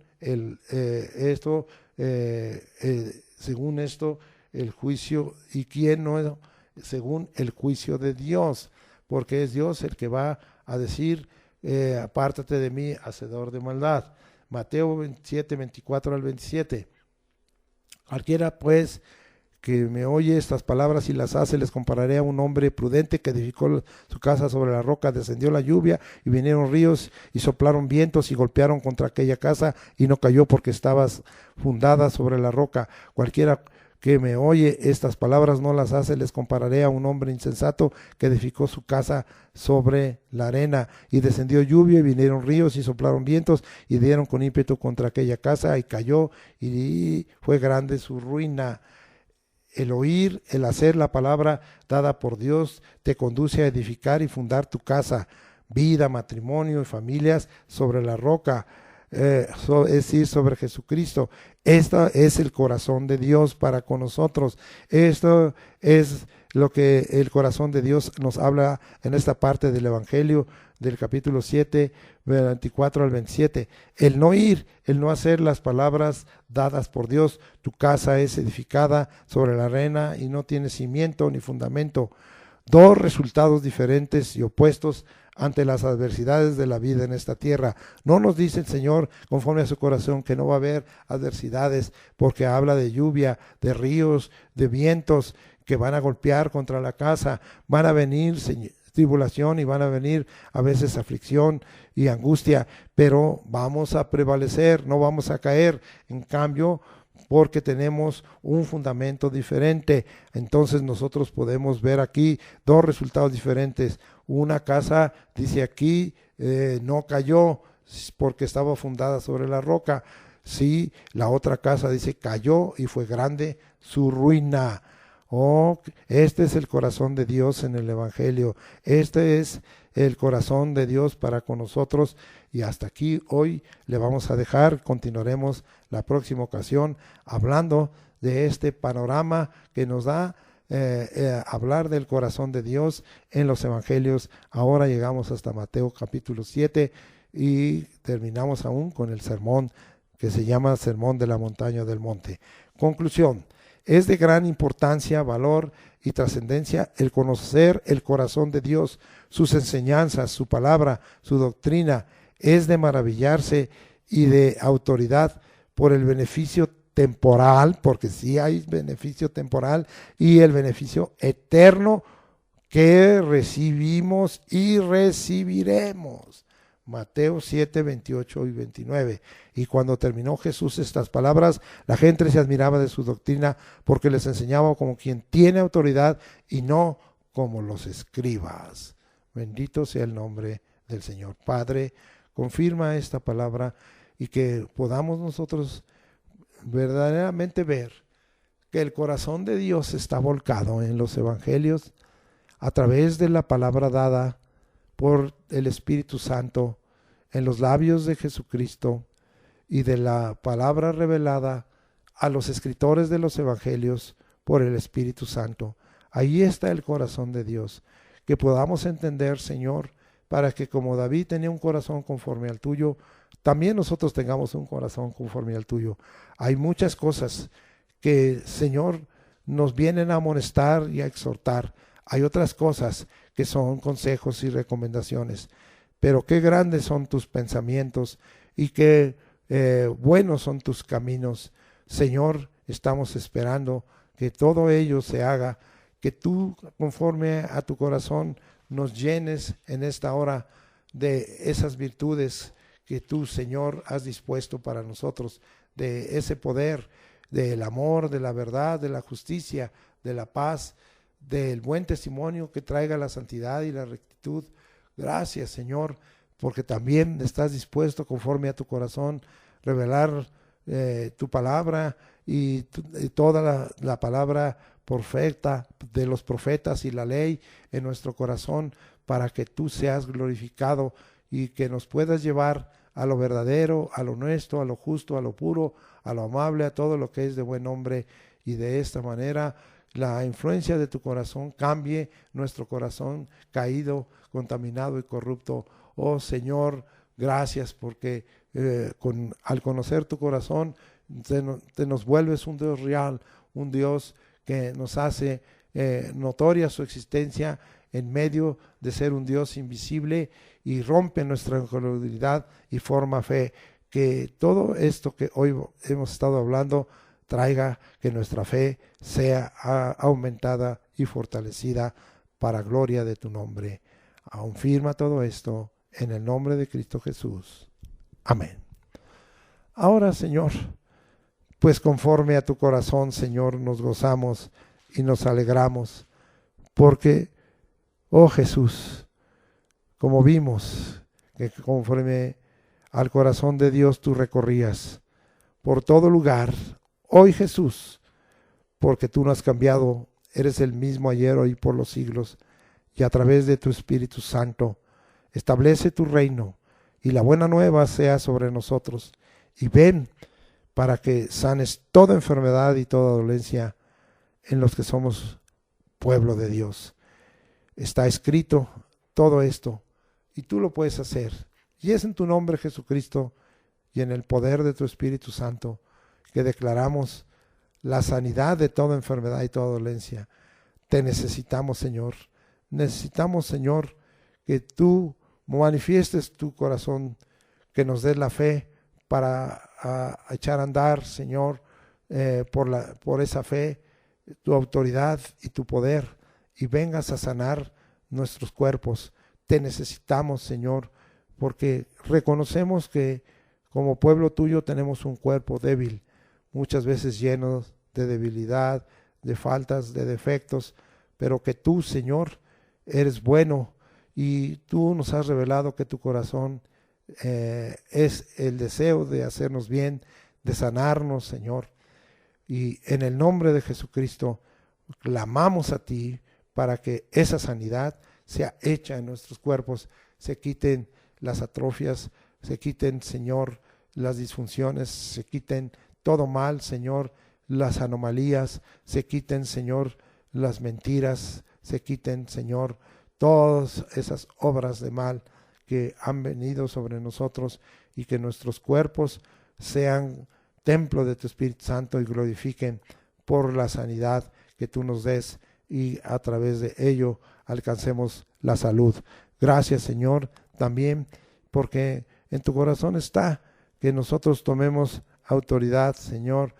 según esto, el juicio. ¿Y quién no es? Según el juicio de Dios. Porque es Dios el que va a decir, apártate de mí, hacedor de maldad. Mateo 27, 24 al 27. Cualquiera pues que me oye estas palabras y las hace, les compararé a un hombre prudente que edificó su casa sobre la roca. Descendió la lluvia y vinieron ríos y soplaron vientos y golpearon contra aquella casa y no cayó porque estaba fundada sobre la roca. Cualquiera que me oye estas palabras no las hace, les compararé a un hombre insensato que edificó su casa sobre la arena. Y descendió lluvia y vinieron ríos y soplaron vientos y dieron con ímpetu contra aquella casa y cayó y fue grande su ruina. El oír, el hacer la palabra dada por Dios te conduce a edificar y fundar tu casa, vida, matrimonio y familias sobre la roca, es decir, sobre Jesucristo. Esto es el corazón de Dios para con nosotros. Esto es lo que el corazón de Dios nos habla en esta parte del Evangelio del capítulo 7, 24 al 27. El no ir, el no hacer las palabras dadas por Dios. Tu casa es edificada sobre la arena y no tiene cimiento ni fundamento. Dos resultados diferentes y opuestos ante las adversidades de la vida en esta tierra. No nos dice el Señor, conforme a su corazón, que no va a haber adversidades, porque habla de lluvia, de ríos, de vientos que van a golpear contra la casa, van a venir tribulación y van a venir a veces aflicción y angustia, pero vamos a prevalecer, no vamos a caer. En cambio, porque tenemos un fundamento diferente, entonces nosotros podemos ver aquí dos resultados diferentes. Una casa, dice aquí, no cayó porque estaba fundada sobre la roca. Sí, la otra casa dice cayó y fue grande su ruina. Oh, este es el corazón de Dios en el Evangelio. Este es el corazón de Dios para con nosotros. Y hasta aquí hoy le vamos a dejar. Continuaremos la próxima ocasión hablando de este panorama que nos da hablar del corazón de Dios en los Evangelios. Ahora llegamos hasta Mateo capítulo 7 y terminamos aún con el sermón que se llama Sermón de la Montaña del Monte. Conclusión. Es de gran importancia, valor y trascendencia el conocer el corazón de Dios, sus enseñanzas, su palabra, su doctrina. Es de maravillarse y de autoridad por el beneficio temporal, porque sí hay beneficio temporal, y el beneficio eterno que recibimos y recibiremos. Mateo 7, 28 y 29. Y cuando terminó Jesús estas palabras, la gente se admiraba de su doctrina, porque les enseñaba como quien tiene autoridad y no como los escribas. Bendito sea el nombre del Señor. Padre, confirma esta palabra y que podamos nosotros verdaderamente ver que el corazón de Dios está volcado en los evangelios a través de la palabra dada por el Espíritu Santo en los labios de Jesucristo y de la palabra revelada a los escritores de los evangelios por el Espíritu Santo. Ahí está el corazón de Dios, que podamos entender, Señor, para que como David tenía un corazón conforme al tuyo, también nosotros tengamos un corazón conforme al tuyo. Hay muchas cosas que, Señor, nos vienen a amonestar y a exhortar. Hay otras cosas que son consejos y recomendaciones, pero qué grandes son tus pensamientos y qué buenos son tus caminos. Señor, estamos esperando que todo ello se haga, que tú, conforme a tu corazón, nos llenes en esta hora de esas virtudes que tú, Señor, has dispuesto para nosotros, de ese poder, del amor, de la verdad, de la justicia, de la paz, del buen testimonio que traiga la santidad y la rectitud. Gracias, Señor, porque también estás dispuesto, conforme a tu corazón, revelar tu palabra y toda la palabra perfecta de los profetas y la ley en nuestro corazón, para que tú seas glorificado y que nos puedas llevar a lo verdadero, a lo honesto, a lo justo, a lo puro, a lo amable, a todo lo que es de buen nombre, y de esta manera la influencia de tu corazón cambie nuestro corazón caído, contaminado y corrupto. Oh Señor, gracias porque al conocer tu corazón te nos vuelves un Dios real, un Dios que nos hace notoria su existencia en medio de ser un Dios invisible, y rompe nuestra incredulidad y forma fe. Que todo esto que hoy hemos estado hablando traiga que nuestra fe sea aumentada y fortalecida para gloria de tu nombre. Aún firma todo esto en el nombre de Cristo Jesús. Amén. Ahora, Señor, pues conforme a tu corazón, Señor, nos gozamos y nos alegramos, porque, oh Jesús, como vimos que conforme al corazón de Dios tú recorrías por todo lugar, hoy Jesús, porque tú no has cambiado, eres el mismo ayer, hoy, por los siglos, y a través de tu Espíritu Santo, establece tu reino, y la buena nueva sea sobre nosotros, y ven para que sanes toda enfermedad y toda dolencia en los que somos pueblo de Dios. Está escrito todo esto, y tú lo puedes hacer, y es en tu nombre, Jesucristo, y en el poder de tu Espíritu Santo, que declaramos la sanidad de toda enfermedad y toda dolencia. Te necesitamos, Señor. Necesitamos, Señor, que tú manifiestes tu corazón, que nos des la fe para echar a andar, Señor, por esa fe, tu autoridad y tu poder, y vengas a sanar nuestros cuerpos. Te necesitamos, Señor, porque reconocemos que como pueblo tuyo tenemos un cuerpo débil, muchas veces lleno de debilidad, de faltas, de defectos, pero que tú, Señor, eres bueno, y tú nos has revelado que tu corazón es el deseo de hacernos bien, de sanarnos, Señor. Y en el nombre de Jesucristo clamamos a ti para que esa sanidad sea hecha en nuestros cuerpos, se quiten las atrofias, se quiten, Señor, las disfunciones, se quiten todo mal, Señor, las anomalías, se quiten, Señor, las mentiras, se quiten, Señor, todas esas obras de mal que han venido sobre nosotros, y que nuestros cuerpos sean templo de tu Espíritu Santo y glorifiquen por la sanidad que tú nos des, y a través de ello alcancemos la salud. Gracias, Señor, también porque en tu corazón está que nosotros tomemos autoridad, Señor,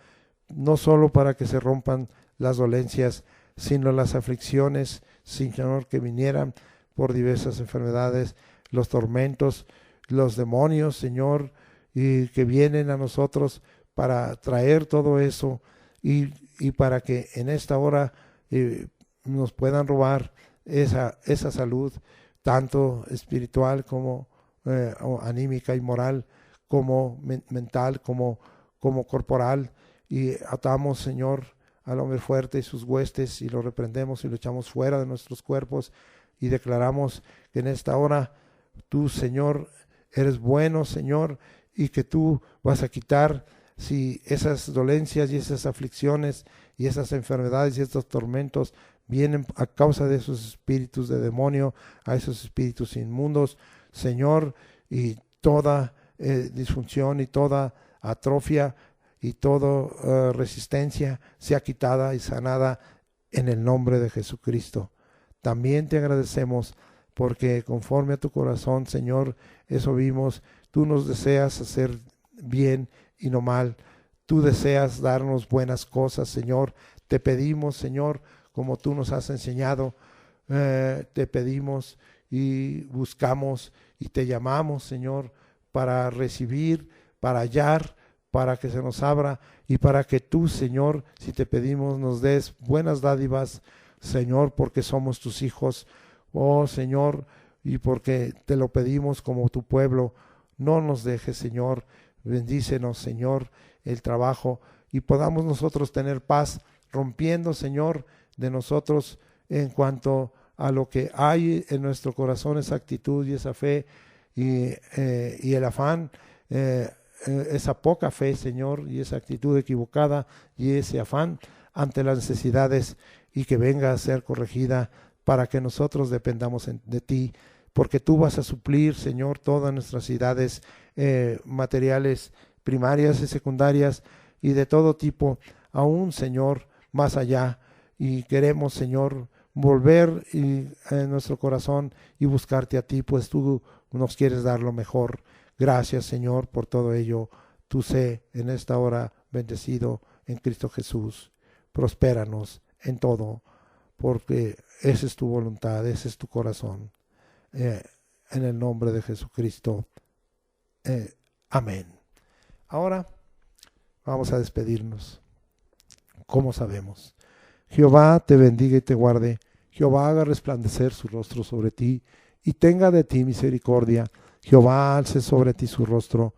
no solo para que se rompan las dolencias, sino las aflicciones, Señor, que vinieran por diversas enfermedades, los tormentos, los demonios, Señor, y que vienen a nosotros para traer todo eso y para que en esta hora nos puedan robar esa salud, tanto espiritual como anímica y moral, como mental, como corporal. Y atamos, Señor, al hombre fuerte y sus huestes y lo reprendemos y lo echamos fuera de nuestros cuerpos y declaramos que en esta hora tú, Señor, eres bueno, Señor, y que tú vas a quitar si esas dolencias y esas aflicciones y esas enfermedades y estos tormentos vienen a causa de esos espíritus de demonio, a esos espíritus inmundos, Señor, y toda disfunción y toda atrofia y toda resistencia sea quitada y sanada en el nombre de Jesucristo. También te agradecemos porque conforme a tu corazón, Señor, eso vimos, tú nos deseas hacer bien y no mal. Tú deseas darnos buenas cosas, Señor. Te pedimos, Señor, como tú nos has enseñado, te pedimos y buscamos y te llamamos, Señor, para recibir, para hallar, para que se nos abra y para que tú, Señor, si te pedimos, nos des buenas dádivas, Señor, porque somos tus hijos, oh Señor, y porque te lo pedimos como tu pueblo. No nos dejes, Señor, bendícenos, Señor, el trabajo y podamos nosotros tener paz, rompiendo, Señor, de nosotros en cuanto a lo que hay en nuestro corazón, esa actitud y esa fe y el afán, esa poca fe, Señor, y esa actitud equivocada y ese afán ante las necesidades y que venga a ser corregida para que nosotros dependamos de ti, porque tú vas a suplir, Señor, todas nuestras necesidades materiales primarias y secundarias y de todo tipo, aún, Señor, más allá. Y queremos, Señor, volver en nuestro corazón y buscarte a ti, pues tú nos quieres dar lo mejor. Gracias, Señor, por todo ello. Tú sé en esta hora bendecido en Cristo Jesús. Prospéranos en todo, porque esa es tu voluntad, ese es tu corazón. En el nombre de Jesucristo. Amén. Ahora vamos a despedirnos. ¿Cómo sabemos? Jehová te bendiga y te guarde. Jehová haga resplandecer su rostro sobre ti y tenga de ti misericordia. Jehová alce sobre ti su rostro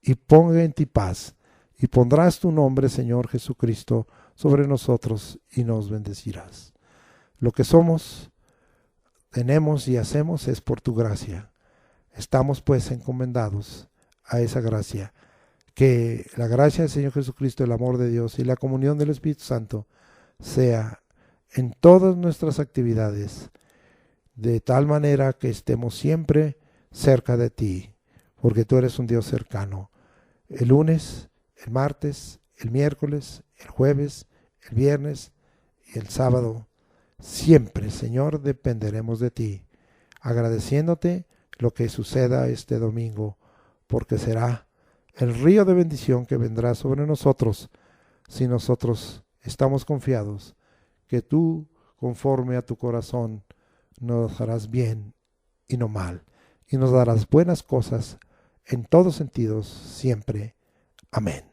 y ponga en ti paz. Y pondrás tu nombre, Señor Jesucristo, sobre nosotros y nos bendecirás. Lo que somos, tenemos y hacemos es por tu gracia. Estamos pues encomendados a esa gracia. Que la gracia del Señor Jesucristo, el amor de Dios y la comunión del Espíritu Santo sea en todas nuestras actividades, de tal manera que estemos siempre cerca de ti, porque tú eres un Dios cercano. El lunes, el martes, el miércoles, el jueves, el viernes y el sábado, siempre, Señor, dependeremos de ti, agradeciéndote lo que suceda este domingo, porque será el río de bendición que vendrá sobre nosotros si nosotros estamos confiados que tú, conforme a tu corazón, nos harás bien y no mal, y nos darás buenas cosas en todos sentidos siempre. Amén.